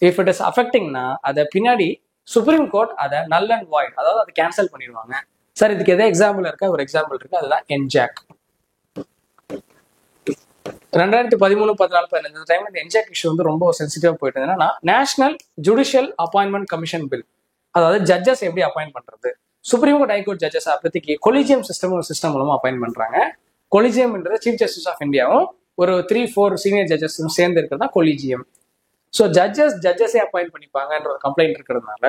இஃப் இட் இஸ் அஃபெக்டிங்னா அதை பின்னாடி சுப்ரீம் கோர்ட் அதை நல் அண்ட் வாய்ட், அதாவது அதை கேன்சல் பண்ணிடுவாங்க. சார் இதுக்கு எதே எக்ஸாம்பிள் இருக்கா? ஒரு எக்ஸாம்பிள் இருக்கு, அதுதான் என்ஜாக். 2013-14 இந்த டைம்ல இந்த என்ஜாக் இஷ்யூ வந்து ரொம்ப சென்சிட்டிவா போயிட்டு என்னன்னா, national judicial appointment commission bill, அதாவது ஜட்ஜஸ் எப்படி அப்பாயின்ட் பண்றது, சுப்ரீம் கோர்ட் ஹைகோர்ட் ஜட்ஜஸ் அப்போதைக்கு கொலிஜியம் சிஸ்டம் மூலமா அப்பாயின்ட் பண்றாங்க. கொலிஜியம்ன்றது சீஃப் ஜஸ்டிஸ் ஆஃப் இந்தியாவும் ஒரு 3-4 சீனியர் ஜட்ஜஸும் சேர்ந்து இருக்கிறது தான் கொலிஜியம். ஸோ ஜட்ஜஸே அப்பாயிண்ட் பண்ணிப்பாங்கன்ற ஒரு கம்ப்ளைண்ட் இருக்கிறதுனால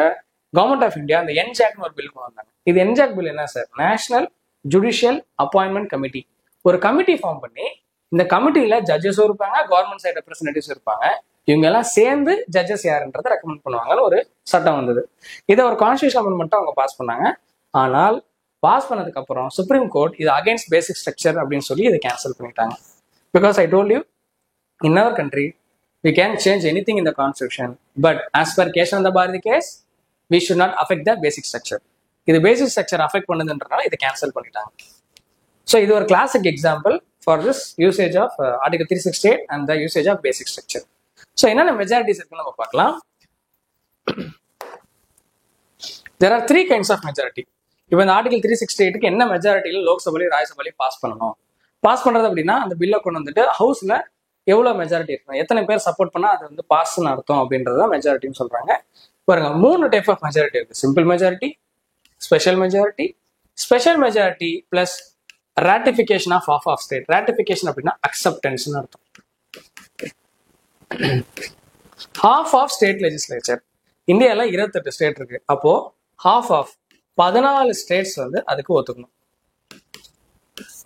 கவர்மெண்ட் ஆஃப் இந்தியா அந்த என்ஜாக்னு ஒரு பில் கொண்டு வந்தாங்க. இது என்ஜாக் பில் என்ன sir? National judicial appointment committee. ஒரு கமிட்டி ஃபார்ம் பண்ணி இந்த கமிட்டியில ஜட்ஜஸும் இருப்பாங்க, கவர்மெண்ட் சைட் ரெப்ரஸன்டேட்டிவ்ஸ் இருப்பாங்க. இவங்க எல்லாம் சேர்ந்து ஜட்ஜஸ் யாருன்றதை ரெக்கமெண்ட் பண்ணுவாங்கன்னு ஒரு சட்டம் வந்தது. இதை ஒரு கான்ஸ்டியூஷன் அமெண்ட்மெண்ட்டும் அவங்க பாஸ் பண்ணாங்க. ஆனால் பாஸ் பண்ணதுக்கு அப்புறம் சுப்ரீம் கோர்ட் இது அகைன்ஸ்ட் பேசிக் ஸ்ட்ரக்சர் அப்படின்னு சொல்லி இதை கேன்சல் பண்ணிட்டாங்க. Because I told you, in our country we can change anything in the constitution, but as per Keshavanda Bharati case, we should not affect the basic structure. இது basic structure affect பண்ணுதுன்றனால இதை cancel பண்ணிட்டாங்க. So இது ஒரு classic example for this usage of article 368 and the usage of basic structure. So என்னென்ன majorities இருக்குன்னு நம்ம பார்க்கலாம். there are 3 kinds of majority. இப்போ இந்த ஆர்டிகல் 368க்கு என்ன மெஜாரிட்டியில் லோக்சபாலையும் ராஜ்யசபாலையும் பாஸ் பண்ணணும். பாஸ் பண்றது அப்படின்னா அந்த பில்லை கொண்டு வந்துட்டு ஹவுஸ்ல எவ்வளோ மெஜாரிட்டி இருக்கணும், எத்தனை பேர் சப்போர்ட் பண்ணால் அது வந்து பாஸ்ன்னு அர்த்தம் அப்படின்றதான் மெஜாரிட்டின்னு சொல்றாங்க. பாருங்க, 3 டைப் ஆஃப் மெஜாரிட்டி இருக்கு. Simple majority, special majority, special majority plus ratification of of state. Ratification அப்படின்னா அக்செப்டன்ஸ்னு அர்த்தம். Half of state legislature. இந்தியாவில் 28 ஸ்டேட் இருக்கு. அப்போ ஹாஃப் ஆஃப் 14 ஸ்டேட்ஸ் வந்து அதுக்கு ஒத்துக்கணும்.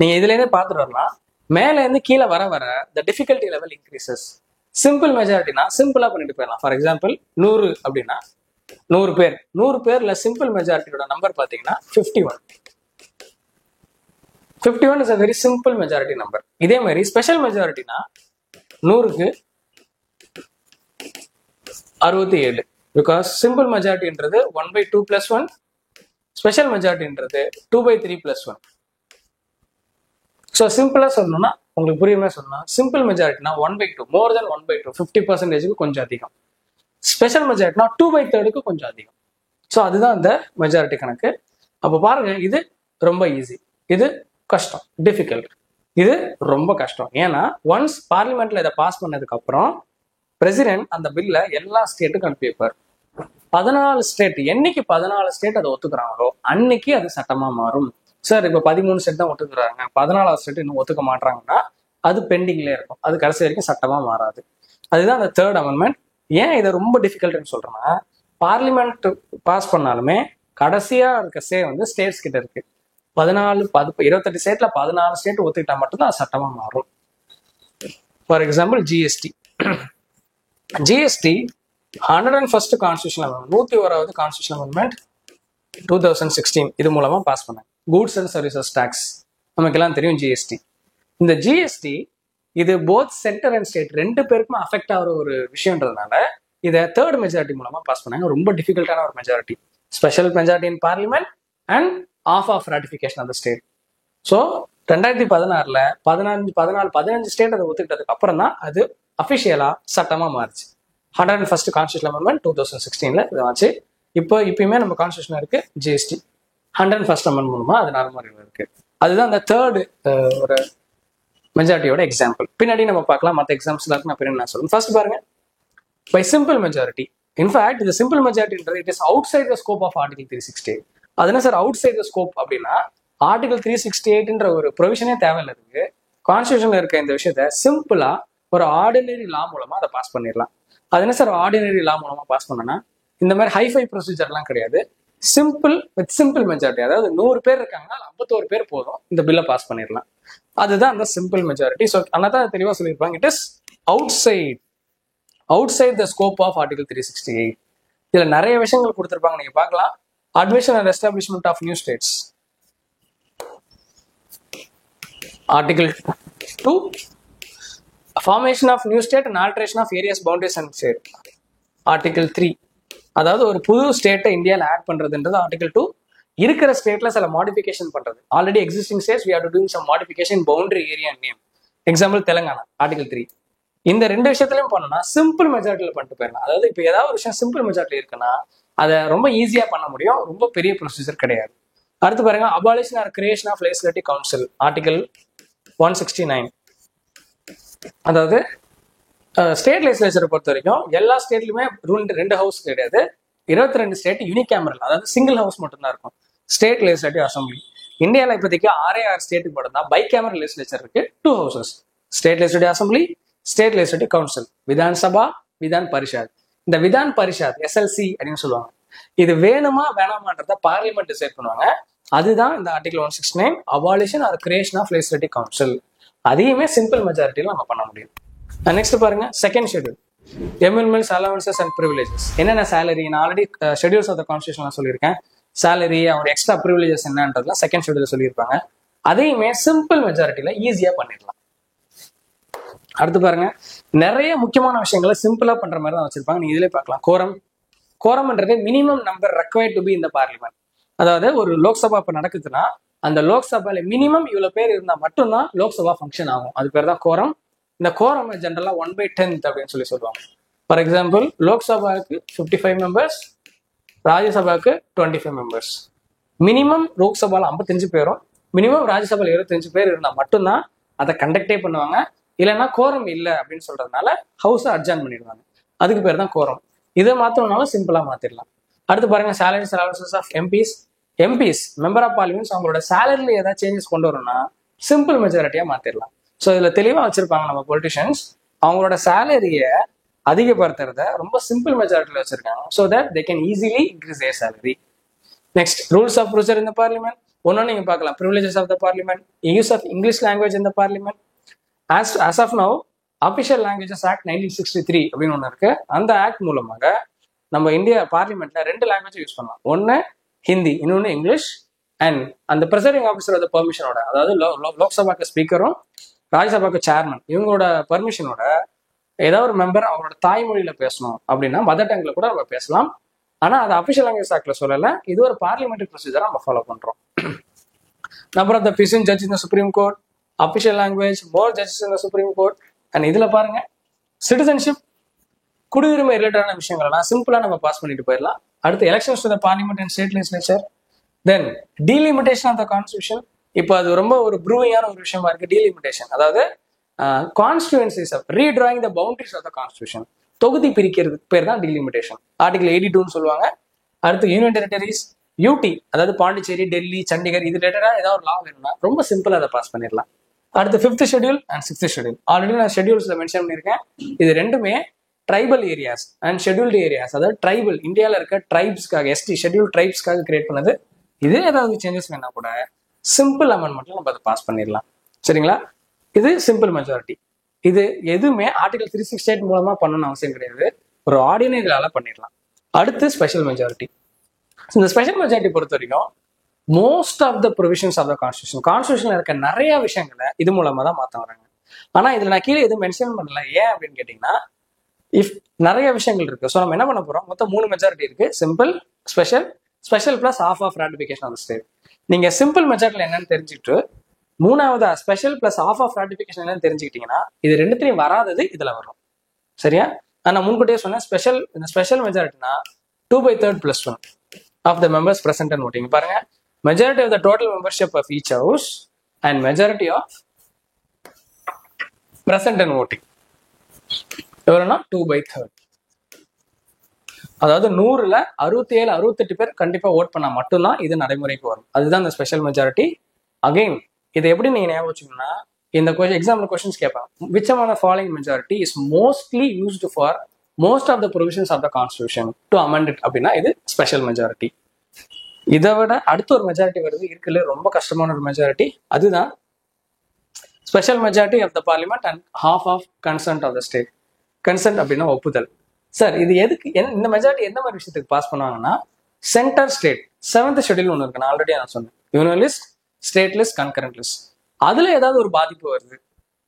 நீங்க இதுல இருந்தே பார்த்துட்டு வரலாம், மேல இருந்து கீழே வர வர the difficulty level increases. Simple மெஜாரிட்டினா சிம்பிளா பண்ணிட்டு போயிடலாம். ஃபார் எக்ஸாம்பிள் 100 அப்படின்னா 100 பேர், 100 பேர்ல சிம்பிள் மெஜாரிட்டியோட நம்பர் பாத்தீங்கன்னா 51. 51 is a very simple majority number. இதே மாதிரி ஸ்பெஷல் மெஜாரிட்டினா 100க்கு 67. பிகாஸ் சிம்பிள் மெஜாரிட்டின்றது 1/2 + 1, ஸ்பெஷல் மெஜாரிட்டின்றது 2/3 + 1. ஸோ சிம்பிளா சொல்லணும்னா, உங்களுக்கு புரியுமே சொல்லணும், சிம்பிள் மெஜாரிட்டினா 1/2, மோர் தென் 1/2, 50% கொஞ்சம் அதிகம். ஸ்பெஷல் மெஜாரிட்டினா 2/3 கொஞ்சம் அதிகம். ஸோ அதுதான் அந்த மெஜாரிட்டி கணக்கு. அப்போ பாருங்க, இது ரொம்ப ஈஸி, இது கஷ்டம், டிஃபிகல்ட், இது ரொம்ப கஷ்டம். ஏன்னா ஒன்ஸ் பார்லிமெண்ட்ல இதை பாஸ் பண்ணதுக்கு அப்புறம் பிரசிடென்ட் அந்த பில்ல எல்லா ஸ்டேட்டுக்கும் அனுப்பி வைப்பார். 14 ஸ்டேட், என்னைக்கு 14 ஸ்டேட் அதை ஒத்துக்கிறாங்களோ அன்னைக்கு அது சட்டமா மாறும். சார் இப்போ 13 ஸ்டேட் தான் ஒத்துக்கிறாங்க, 14வது ஸ்டேட் இன்னும் ஒத்துக்க மாட்டாங்கன்னா அது பெண்டிங்ல இருக்கும், அது கடைசி வரைக்கும் சட்டமா மாறாது. அதுதான் அந்த 3rd அமெண்ட்மெண்ட். ஏன் இதை ரொம்ப டிஃபிகல்ட்னு சொல்றேன்னா, பார்லிமெண்ட் பாஸ் பண்ணாலுமே கடைசியா இருக்க வந்து ஸ்டேட்ஸ் கிட்ட இருக்கு. 28 ஸ்டேட்ல 14 ஸ்டேட் ஒத்துக்கிட்டா மட்டும்தான் அது சட்டமா மாறும். For example GST. GST 101st constitution amendment, 101வது கான்ஸ்டியூஷன் அமெண்ட்மெண்ட் 2016 இது மூலமா பாஸ் பண்ணாங்க. கூட்ஸ் அண்ட் சர்வீசஸ் டாக்ஸ் நமக்கெல்லாம் தெரியும் ஜிஎஸ்டி. இந்த ஜிஎஸ்டி இது போத் சென்டர் அண்ட் ஸ்டேட் 2 பேருக்குமே அஃபெக்ட் ஆகிற ஒரு விஷயம்ன்றதுனால இதை 3rd மெஜாரிட்டி மூலமா பாஸ் பண்ணாங்க. ரொம்ப டிஃபிகல்ட்டான ஒரு மெஜாரிட்டி. Special majority in parliament and of ratification of the state. So 2016ல 15 ஸ்டேட் அதை ஒத்துக்கிட்டதுக்கு அப்புறம் தான் அது அஃபிஷியலா சட்டமா மாறுச்சு. 101st கான்ஸ்டியூஷன் அமெண்ட்மெண்ட் 2016ல இதாச்சு. இப்பயுமே நம்ம கான்ஸ்டியூஷன் இருக்கு ஜிஎஸ்டி 101st அமெண்ட்மெண்ட் மூலமா அது நடைமுறையில் இருக்கு. அதுதான் அந்த 3rd ஒரு மெஜாரிட்டியோட எக்ஸாம்பிள். பின்னாடி நம்ம பார்க்கலாம், மற்ற எக்ஸாம்பிள்ஸ் இருக்கு, நான் பின்னாடி நான் சொல்றேன். ஃபர்ஸ்ட் பாருங்க, பை சிம்பிள் மெஜாரிட்டி. இன்ஃபேக்ட் இந்த சிம்பிள் மெஜாரிட்டின்றது it is outside the scope of article 368. அது என்ன sir outside the scope அப்படின்னா, ஆர்டிகல் 368ன்ற ஒரு ப்ரொவிஷனே தேவையில்லை இருக்கு. கான்ஸ்டியூஷன்ல இருக்க இந்த விஷயத்த சிம்பிளா ஒரு ஆர்டினரி லா மூலமா அதை பாஸ் பண்ணிடலாம். அது என்ன சார் ஆர்டினரி லா மூலமா பாஸ் பண்ணனா, இந்த மாதிரி ஹைஃபை ப்ரொசீஜர்லாம் கிடையாது. சிம்பிள் வித் சிம்பிள் மெஜாரிட்டி, அதாவது 100 பேர் இருக்காங்கன்னா 51 பேர் போதும், இந்த பில்லை பாஸ் பண்ணிடலாம். அதுதான் அந்த சிம்பிள் மெஜாரிட்டி. ஸோ அதனால தெளிவா சொல்லியிருப்பாங்க, it is outside the scope of article 368. இதுல நிறைய விஷயங்கள் கொடுத்துருப்பாங்க, நீங்க பார்க்கலாம். Admission and establishment of new states, article 2, formation of new state and alteration of areas boundaries and state, article 3. அதாவது ஒரு புது ஸ்டேட்டை இந்தியாவில் ஆட் பண்றதுன்றது ஆர்டிகல் 2. இருக்கிற ஸ்டேட்ல சில மாடிஃபிகேஷன் பண்றது, already existing states we have to do some modification boundary area and name. Example Telangana article 3. இந்த 2 விஷயத்துலயும் பண்ணணும்னா சிம்பிள் மெஜாரிட்டியில பண்ணிட்டு போயிடலாம். அதாவது இப்போ ஏதாவது ஒரு விஷயம் சிம்பிள் மெஜாரிட்டி இருக்குன்னா அதை ரொம்ப ஈஸியா பண்ண முடியும், ரொம்ப பெரிய ப்ரொசீஜர் கிடையாது. அடுத்து பாருங்க, abolition or creation of legislative council, article 169. அதாவது ஸ்டேட் லெஜிஸ்லேச்சரை பொறுத்த வரைக்கும் எல்லா ஸ்டேட்லயுமே 2 ஹவுஸ் கிடையாது. 22 ஸ்டேட் யூனிகேமரல், அதாவது சிங்கிள் ஹவுஸ் மட்டும்தான் இருக்கும், ஸ்டேட் லெஜிஸ்லேட்டிவ் அசம்பிளி. இந்தியாவில் இப்போதைக்கு 6 ஸ்டேட்டுக்கு மட்டும் தான் பைகேமரல் லெஜிஸ்லேச்சர் இருக்கு, 2 houses, state legislative assembly, state legislative council, Vidhan Sabha, Vidhan Parishad. இந்த விதான் பரிஷாத் எஸ்எல்சி அப்படின்னு சொல்லுவாங்க. இது வேணுமா வேணாமான்றத பார்லிமெண்ட் டிசைட் பண்ணுவாங்க. அதுதான் இந்த article 169 abolition or creation of legislative council. அதையுமே சிம்பிள் மெஜாரிட்டியில நம்ம பண்ண முடியும். நெக்ஸ்ட் பாருங்க, second schedule emoluments allowances and privileges. என்னென்ன சேலரி, நான் already schedules of the constitution சொல்லியிருக்கேன். சேலரி, அவங்க எக்ஸ்ட்ரா ப்ரிவிலேஜஸ் என்னன்றதுலாம் செகண்ட் ஷெட்யூல் சொல்லியிருப்பாங்க. அதையுமே சிம்பிள் மெஜாரிட்டியில ஈஸியா பண்ணிடலாம். அடுத்து பாருங்க, நிறைய முக்கியமான விஷயங்களை சிம்பிளா பண்ற மாதிரி தான் வச்சிருப்பாங்க. நீங்க இதுல பார்க்கலாம். கோரம்ன்றது minimum number required to be இந்த பார்லிமெண்ட். அதாவது ஒரு லோக்சபா இப்ப நடக்குதுன்னா அந்த லோக்சபால மினிமம் இவ்வளவு பேர் இருந்தா மட்டும்தான் லோக்சபா ஃபங்க்ஷன் ஆகும். அது பேர் தான் கோரம். இந்த கோரம் ஜென்ரலா 1/10 அப்படின்னு சொல்லுவாங்க. ஃபார் எக்ஸாம்பிள், லோக்சபாவுக்கு 55 மெம்பர்ஸ், ராஜ்யசபாவுக்கு 25 மெம்பர்ஸ். மினிமம் லோக்சபால 55 பேரும் மினிமம் ராஜ்யசபால 25 பேர் இருந்தா மட்டும்தான் அதை கண்டக்டே பண்ணுவாங்க. இல்லைன்னா கோரம் இல்லை அப்படின்னு சொல்றதுனால ஹவுஸை அட்ஜாயின் பண்ணிடுவாங்க. அதுக்கு பேர் தான் கோரம். இதை மாத்திரம்னாலும் சிம்பிளா மாத்திரலாம். அடுத்து பாருங்க, salaries allowances of MPs member of parliaments அவங்களோட சேலரியில ஏதாவது சேஞ்சஸ் கொண்டு வரணும்னா சிம்பிள் மெஜாரிட்டியா மாத்திரலாம். ஸோ இதுல தெளிவா வச்சிருப்பாங்க நம்ம பொலிட்டிஷியன்ஸ், அவங்களோட சேலரியை அதிகப்படுத்துறத ரொம்ப சிம்பிள் மெஜாரிட்டியில வச்சிருக்காங்க. So that they can easily increase their salary. Next, rules of procedure இந்த பார்லிமெண்ட். ஒன்னும் நீங்க பார்க்கலாம். Privileges of the parliament, use of English language இந்த parliament. as of now official languages act 1963 அப்படின்னு ஒன்று இருக்கு. அந்த ஆக்ட் மூலமாக நம்ம இந்தியா பார்லிமெண்ட்ல 2 லாங்குவேஜ் யூஸ் பண்ணலாம். ஒன்னு ஹிந்தி, இன்னொன்னு இங்கிலீஷ். அண்ட் அந்த ப்ரெசைடிங் ஆஃபீஸரோட பெர்மிஷனோட, அதாவது லோக்சபாக்கு ஸ்பீக்கரும் ராஜ்யசபாக்கு சேர்மன் இவங்களோட பெர்மிஷனோட ஏதாவது ஒரு மெம்பர் அவங்களோட தாய்மொழியில பேசணும் அப்படின்னா மதர் டங்ல கூட நம்ம பேசலாம். ஆனா அது அபிஷியல் லாங்குவேஜ் ஆக்ட்ல சொல்லல. இது ஒரு பார்லிமெண்டரி ப்ரொசீஜரா நம்ம ஃபாலோ பண்றோம். நம்பர் ஆஃப் த பிசின் judge in the supreme court, official language, more judges in the supreme court. And இதுல பாருங்க, சிட்டிசன்ஷிப், குடியுரிமை ரிலேட்டடான விஷயங்கள்லாம் சிம்பிளா நம்ம பாஸ் பண்ணிட்டு போயிடலாம். அடுத்து elections to the parliament and state legislature. Then delimitation of the constitution. இப்போ அது ரொம்ப ஒரு ப்ரூவிங்கான ஒரு விஷயமா இருக்கு. டீலிமிட்டேஷன் அதாவது constituencies redrawing the boundaries of the constitution. தொகுதி பிரிக்கிறதுக்கு பேர் தான் டீலிமிட்டேஷன். ஆர்டிகல் 82 சொல்லுவாங்க. அடுத்து யூனியன் டெரிட்டரிஸ், யூடி அதாவது பாண்டிச்சேரி, டெல்லி, சண்டிகர், இது ரிலேட்டடா ஏதாவது ஒரு லா வேணும்னா ரொம்ப சிம்பிளா அதை பாஸ் பண்ணிடலாம். அடுத்து 5th schedule and 6th schedule. Already நான் ஷெட்யூல்ஸ்ல மென்ஷன் பண்ணியிருக்கேன். இது ரெண்டுமே tribal areas and scheduled areas, அதாவது ட்ரைபல் இந்தியாவில் இருக்க ட்ரைப்ஸ்க்காக, எஸ்டி ஷெட்யூல் ட்ரைப்ஸ்க்காக கிரியேட் பண்ணது. இதே ஏதாவது சேஞ்சஸ் வேணா கூட சிம்பிள் அமெண்ட்மெண்ட்ல நம்ம அதை பாஸ் பண்ணிடலாம். சரிங்களா? இது சிம்பிள் மெஜாரிட்டி. இது எதுவுமே ஆர்டிகல் 368 மூலமா பண்ணணும்னு அவசியம் கிடையாது. ஒரு ஆர்டினரியால பண்ணிடலாம். அடுத்து ஸ்பெஷல் மெஜாரிட்டி. இந்த ஸ்பெஷல் மெஜாரிட்டி பொறுத்த வரைக்கும் most of the provisions of the கான்ஸ்டியூஷன்ல இருக்க நிறைய விஷயங்களை இது மூலமா தான் மாத்த வராங்க. ஆனா இதுல நான் கீழே எதுவும் மென்ஷன் பண்ணல. ஏன் அப்படின்னு கேட்டீங்கன்னா, இஃப் நிறைய விஷயங்கள் இருக்கு. ஸோ நம்ம என்ன பண்ண போறோம், மொத்தம் 3 மெஜாரிட்டி இருக்கு. Simple, special plus of ratification of the state. நீங்க சிம்பிள் மெஜாரிட்டில என்னன்னு தெரிஞ்சுக்கிட்டு, மூணாவதா ஸ்பெஷல் பிளஸ் ஆஃப் ராட்டிபிகேஷன் என்னன்னு தெரிஞ்சுக்கிட்டீங்கன்னா, இது ரெண்டுத்திலையும் வராதது இதுல வரும். சரியா? நான் முன்கூட்டியே சொன்னேன், ஸ்பெஷல் மெஜாரிட்டினா 2/3 + 1 of the members present and voting. பாருங்க, majority of the total membership of each house and majority of present and voting எவ்வளோனா 2/3. அதாவது 100ல் 67, 68 பேர் கண்டிப்பா ஓட் பண்ணா மட்டும்தான் இது நடைமுறைக்கு வரும். அதுதான் இந்த ஸ்பெஷல் மெஜாரிட்டி. அகைன் இதை எப்படி நீங்க ஞாபகம் வச்சுக்கணும்னா, இந்த எக்ஸாம்பிள் கொஸ்டின்ஸ் கேட்பாங்க. Which of the following majority is mostly used for most of the provisions of the constitution to amend it அப்படின்னா இது ஸ்பெஷல் மெஜாரிட்டி. இதை விட அடுத்த ஒரு மெஜாரிட்டி வருது, இருக்குல்ல ரொம்ப கஷ்டமான ஒரு மெஜாரிட்டி. அதுதான் special majority of the parliament and half of consent of the state. Consent அப்படின்னா ஒப்புதல். சார் இது எதுக்கு, இந்த மெஜாரிட்டி எந்த மாதிரி விஷயத்துக்கு பாஸ் பண்ணுவாங்கன்னா, சென்டர் ஸ்டேட் 7th ஷெட்யூல் ஒன்று இருக்கு. நான் ஆல்ரெடி நான் சொன்னேன், union list, state list, concurrent list. அதுல ஏதாவது ஒரு பாதிப்பு வருது,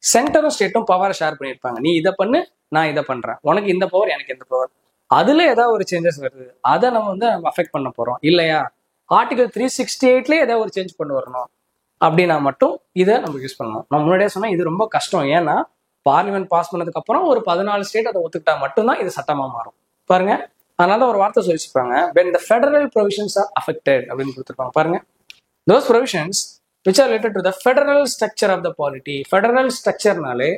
சென்டரும் ஸ்டேட்டும் பவரை ஷேர் பண்ணியிருப்பாங்க. நீ இதை பண்ணு, நான் இதை பண்றேன், உனக்கு இந்த பவர், எனக்கு இந்த பவர். அதுல ஏதாவது ஒரு சேஞ்சஸ் வருது, அதை நம்ம அஃபெக்ட் பண்ண போறோம் இல்லையா? ஆர்டிகல் 368 ஏதாவது ஒரு சேஞ்ச் பண்ணி வரணும் அப்படின்னா மட்டும் இதை நம்ம யூஸ் பண்ணணும். நான் முன்னாடியே சொன்னா இது ரொம்ப கஷ்டம். ஏன்னா பார்லிமெண்ட் பாஸ் பண்ணதுக்கு அப்புறம் ஒரு 14 ஸ்டேட் அதை ஒத்துக்கிட்டா மட்டும்தான் இது சட்டமா மாறும். பாருங்க, அதனால ஒரு வார்த்தை சொல்லிச்சுப்பாங்க, when the federal provisions are affected அப்படின்னு கொடுத்துருப்பாங்க. பாருங்க, those provisions which are related to the federal structure of the polity. Federal structureனாலே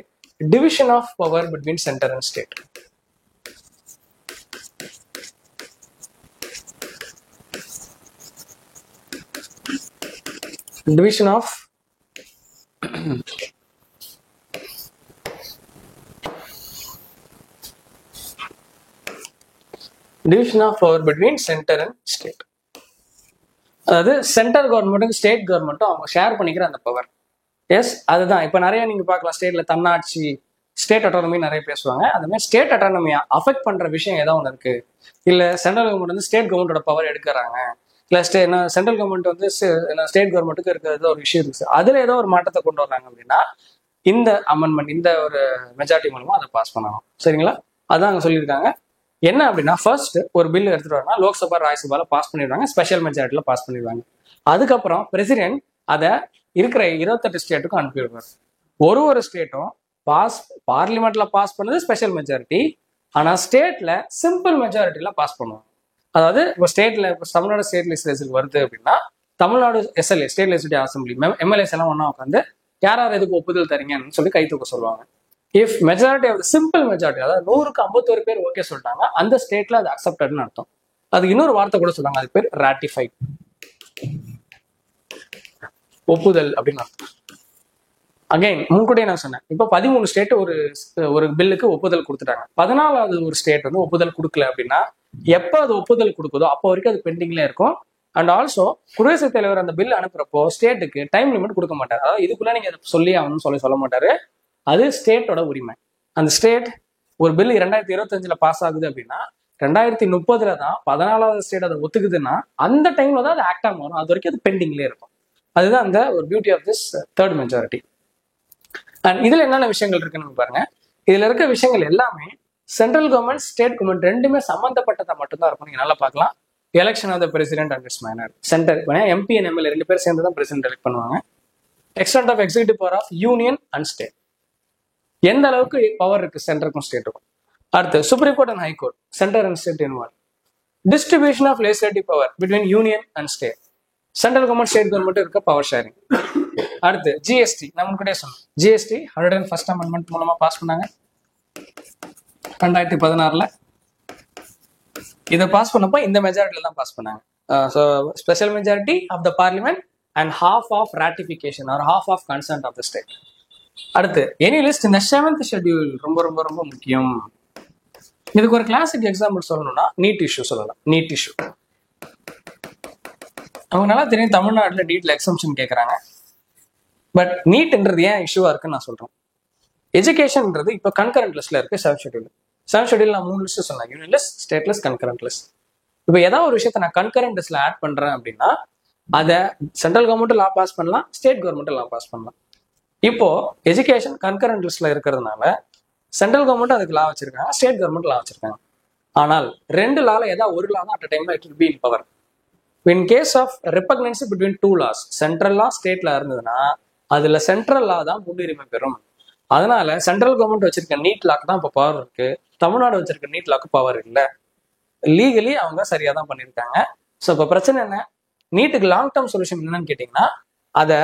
division of power between center and state. Division of division of power between centre and state. அதாவது central கவர்மெண்ட்டும் state கவர்மெண்ட்டும் அவங்க share பண்ணிக்கிற அந்த power. S, அதுதான் இப்போ நிறைய நீங்க பார்க்கலாம் ஸ்டேட்ல தன்னாட்சி, ஸ்டேட் அட்டானமி நிறைய பேசுவாங்க. அந்த மாதிரி ஸ்டேட் அட்டானமியா அஃபெக்ட் பண்ற விஷயம் ஏதாவது ஒன்று இருக்கு, இல்ல சென்ட்ரல் கவர்மெண்ட் வந்து ஸ்டேட் கவர்மெண்டோட பவர் எடுக்கிறாங்க, இல்ல சென்ட்ரல் கவர்மெண்ட் வந்து ஸ்டேட் கவர்மெண்ட்டுக்கு இருக்கிறது ஒரு விஷயம் இருக்கு, அதுல ஏதோ ஒரு மாற்றத்தை கொண்டு வர்றாங்க அப்படின்னா இந்த அமெண்ட்மெண்ட், இந்த ஒரு மெஜாரிட்டி மூலமா அதை பாஸ் பண்ணணும். சரிங்களா? அதான் அங்க சொல்லியிருக்காங்க. என்ன அப்படின்னா ஃபர்ஸ்ட் ஒரு பில் எடுத்துட்டு வரனா லோக்சபா ராஜ்யசபால பாஸ் பண்ணிடுவாங்க, ஸ்பெஷல் மெஜாரிட்டியில பாஸ் பண்ணிடுவாங்க. அதுக்கப்புறம் பிரசிடென்ட் அதை இருக்கிற 28 ஸ்டேட்டுக்கும் அனுப்பிடுவார். ஒரு ஸ்டேட்டும் பார்லிமெண்ட்ல பாஸ் பண்ணது ஸ்பெஷல் மெஜாரிட்டி, ஆனா ஸ்டேட்ல சிம்பிள் மெஜாரிட்டியில பாஸ் பண்ணுவாங்க. அதாவது இப்போ ஸ்டேட்ல இப்போ தமிழ்நாடு ஸ்டேட் லெஜிஸ்லேச்சருக்கு வருது அப்படின்னா Tamil Nadu SLA state legislative assembly MLAs எல்லாம் ஒன்னா உட்காந்து யார் யார் எதுக்கு ஒப்புதல் தரீங்கன்னு சொல்லி கை தூக்க சொல்லுவாங்க. If majority of simple majority, அதாவது 100க்கு 51 பேர் ஓகே சொல்லிட்டாங்க, அந்த ஸ்டேட்ல அது அக்செப்டட்னு அர்த்தம். அது இன்னொரு வார்த்தை கூட சொல்லுவாங்க, அது பேர் ராட்டிஃபைட், ஒப்புதல் அப்படின்னு அர்த்தம். அகைன் முன்கூட்டியே நான் சொன்னேன், இப்போ 13 ஸ்டேட் ஒரு பில்லுக்கு ஒப்புதல் கொடுத்துட்டாங்க. 14வது ஒரு ஸ்டேட் வந்து ஒப்புதல் கொடுக்கல அப்படின்னா எப்போ அது ஒப்புதல் கொடுக்குதோ அப்போ வரைக்கும் அது பெண்டிங்ல இருக்கும். அண்ட் ஆல்சோ குடியரசுத் தலைவர் அந்த பில் அனுப்புறப்போ ஸ்டேட்டுக்கு டைம் லிமிட் கொடுக்க மாட்டார். அதாவது இதுக்குள்ள நீங்க சொல்லி ஆகணும்னு சொல்ல மாட்டாரு. அது ஸ்டேட்டோட உரிமை. அந்த ஸ்டேட் ஒரு பில் 2025ல பாஸ் ஆகுது அப்படின்னா 2030 தான் 14வது ஸ்டேட் அதை ஒத்துக்குதுன்னா அந்த டைம்ல தான் அது ஆக்டா மாறும். அது வரைக்கும் அது பெண்டிங்லேயே இருக்கும். அதுதான் அந்த ஒரு beauty of this third majority. And இதுல என்னென்ன விஷயங்கள் இருக்குன்னு பாருங்க. இதுல இருக்க விஷயங்கள் எல்லாமே சென்ட்ரல் கவர்மெண்ட் ஸ்டேட் கவர்மெண்ட் ரெண்டுமே சம்பந்தப்பட்டதை மட்டும்தான் இருக்கும். நீங்க நல்லா பார்க்கலாம். Election of the president and its manner, centre MP and MLA 2 பேர் சேர்ந்து தான் பிரசிடென்ட் எலெக்ட் பண்ணுவாங்க. Extent of executive power of union and state, எந்த அளவுக்கு பவர் இருக்கு சென்டருக்கும் ஸ்டேட்டுக்கும். அடுத்து supreme court and high court, centre and state involve. Distribution of legislative power between union and state, central government state government இருக்க power sharing. அடுத்து GST, நம்ம கூட சொன்னோம், ஜிஎஸ்டி 101st அமெண்ட்மெண்ட் மூலமா பாஸ் பண்ணாங்க 2016ல. இதை பாஸ் பண்ணப்போ இந்த மெஜாரிட்டியில தான் பாஸ் பண்ணாங்க. So special majority of the parliament and half of ratification or half of consent of the state. அடுத்து எனி லிஸ்ட், இந்த 7th ஷெட்யூல் ரொம்ப ரொம்ப ரொம்ப முக்கியம். இதுக்கு ஒரு கிளாசிக் எக்ஸாம்பிள் சொல்லணும்னா நீட் இஷ்யூ சொல்லலாம். நீட் இஷ்யூ அவங்க நல்லா தெரியும், தமிழ்நாட்டில் நீட்ல எக்ஸம்ஷன் கேட்குறாங்க. பட் நீட்ன்றது ஏன் இஷ்யூவா இருக்குன்னு நான் சொல்றேன். எஜுகேஷன்ன்றது இப்போ கன்கரண்ட் லிஸ்ட்ல இருக்கு 7th ஷெட்யூல். 7th ஷெட்யூல் நான் 3 லிஸ்ட் சொன்னேன், union list, state list, concurrent list. இப்போ ஏதாவது ஒரு விஷயத்த நான் கன்கரண்ட் லிஸ்ட்ல ஆட் பண்றேன் அப்படின்னா அதை சென்ட்ரல் கவர்மெண்ட் லா பாஸ் பண்ணலாம், ஸ்டேட் கவர்மெண்ட் லா பாஸ் பண்ணலாம். இப்போ எஜுகேஷன் கன்கரண்ட் லிஸ்ட்ல இருக்கிறதுனால சென்ட்ரல் கவர்மெண்ட் அதுக்கு லா வச்சிருக்காங்க, ஸ்டேட் கவர்மெண்ட் லா வச்சிருக்காங்க. ஆனால் 2 லால ஏதாவது ஒரு லா தான் அட் டைம்ல it will be in power. In case of repugnancy between 2 laws, central law ஸ்டேட்ல இருந்ததுன்னா அதுல சென்ட்ரல் லா தான் முன்னுரிமை பெறும். அதனால சென்ட்ரல் கவர்மெண்ட் வச்சிருக்க நீட் லாக்கு தான் இப்போ பவர் இருக்கு, தமிழ்நாடு வச்சிருக்க நீட் லாக்கு பவர் இல்லை. லீகலி அவங்க சரியா தான் பண்ணியிருக்காங்க. ஸோ இப்போ பிரச்சனை என்ன, நீட்டுக்கு லாங் டேர்ம் சொல்யூஷன் என்னன்னு கேட்டீங்கன்னா அதை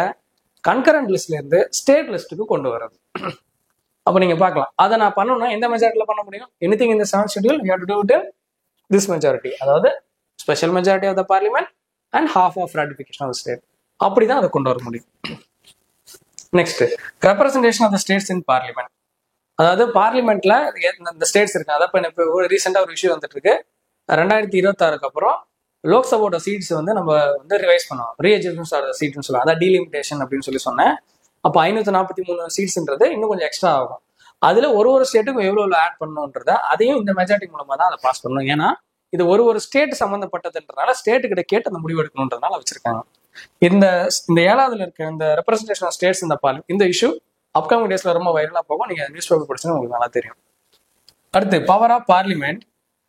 கன்கரண்ட் லிஸ்ட்ல இருந்து ஸ்டேட் லிஸ்ட்டுக்கு கொண்டு வர்றது. அப்போ நீங்க பார்க்கலாம், அதை நான் பண்ணணும்னா எந்த மெஜாரிட்டியில பண்ண முடியும்? Anything in the 7th schedule you have to do it in this majority, அதாவது special majority of the parliament and half of ratification of the state. அப்படிதான் அதை கொண்டு வர முடியும். Next, representation of the states in parliament. அதாவது பார்லிமெண்ட்ல இந்த states இருக்கு. அதான் இப்போ ரீசெண்டா ஒரு இஷ்யூ வந்துட்டு இருக்கு. 2026க்கு அப்புறம் லோக்சபாவோட சீட்ஸ் வந்து நம்ம வந்து ரிவைஸ் பண்ணுவோம், ரீஅட்ஜஸ்ட்மெண்ட் சீட்னு சொல்லுவாங்க. அதான் டீலிமிட்டேஷன் அப்படின்னு சொல்லி சொன்னேன். அப்போ 543 சீட்ஸ்ன்றது இன்னும் கொஞ்சம் எக்ஸ்ட்ரா ஆகும். அதுல ஒரு ஸ்டேட்டுக்கும் எவ்வளவு ஆட் பண்ணணுன்றத அதையும் இந்த மெஜாரிட்டி மூலமா தான் அதை பாஸ் பண்ணணும். ஏன்னா இது ஒரு ஸ்டேட் சம்பந்தப்பட்டதுன்றனால ஸ்டேட்டு கிட்ட கேட்டு அந்த முடிவு எடுக்கணுன்றதுனால வச்சிருக்காங்க. இந்த 7வதுல இருக்க இந்த ரெப்ரஸன்டேஷன் ஆஃப் ஸ்டேட்ஸ் இந்த இஷ்யூ அப்கமிங் டேஸ்ல ரொம்ப வைரலா போகும். நீங்க நியூஸ் பேப்பர் படிச்சுன்னா உங்களுக்கு நல்லா தெரியும். அடுத்து power of parliament,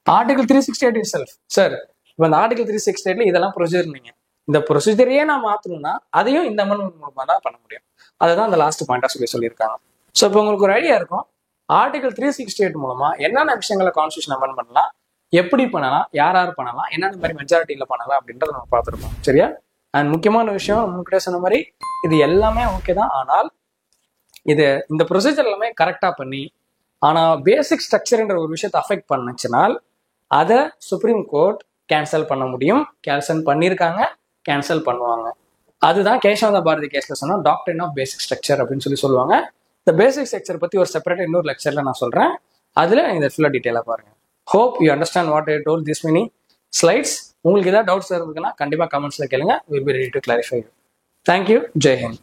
article 368 itself. Sir இப்போ இந்த ஆர்டிகல் 368ல இதெல்லாம் ப்ரொசீஜர், நீங்க இந்த ப்ரொசீஜரையே நான் மாத்தணும்னா அதையும் இந்த அமெண்ட்மெண்ட் மூலமா தான் பண்ண முடியும். அதுதான் அந்த லாஸ்ட் பாயிண்டா சொல்லியிருக்காங்க. ஸோ இப்போ உங்களுக்கு ஒரு ஐடியா இருக்கும், ஆர்டிகல் 368 மூலமா என்னென்ன விஷயங்களை கான்ஸ்டியூஷன் அமெண்ட் பண்ணலாம், எப்படி பண்ணலாம், யார் யார் பண்ணலாம், என்னென்ன மாதிரி மெஜாரிட்டியில பண்ணலாம் அப்படின்றத நம்ம பார்த்துருக்கோம். சரியா? அண்ட் முக்கியமான விஷயம் உங்ககிட்ட சொன்ன மாதிரி இது எல்லாமே ஓகே தான். ஆனால் இது இந்த ப்ரொசீஜர் எல்லாமே கரெக்டா பண்ணி, ஆனா பேசிக் ஸ்ட்ரக்சர்ன்ற ஒரு விஷயத்தை அஃபெக்ட் பண்ணுச்சுனால் அதை சுப்ரீம் கோர்ட் கேன்சல் பண்ண முடியும். கேன்சல் பண்ணியிருக்காங்க, கேன்சல் பண்ணுவாங்க. அதுதான் கேசவ பாரதி கேஸ்ல சொன்னா டாக்டரின் ஆஃப் பேசிக் ஸ்ட்ரக்சர் அப்படின்னு சொல்லுவாங்க. இந்த பேசிக் ஸ்ட்ரக்சர் பத்தி ஒரு செப்பரேட் இன்னொரு லெக்சர்ல நான் சொல்றேன். அதுல இதை ஃபுல்லா டீட்டெயிலா பாருங்க. Hope you understand what I told this many slides. உங்களுக்கு ஏதாவது டவுட்ஸ் இருந்ததுன்னா கண்டிப்பாக கமெண்ட்ஸில் கேளுங்க. Will be ready to clarify you. Thank you. Jai Hind.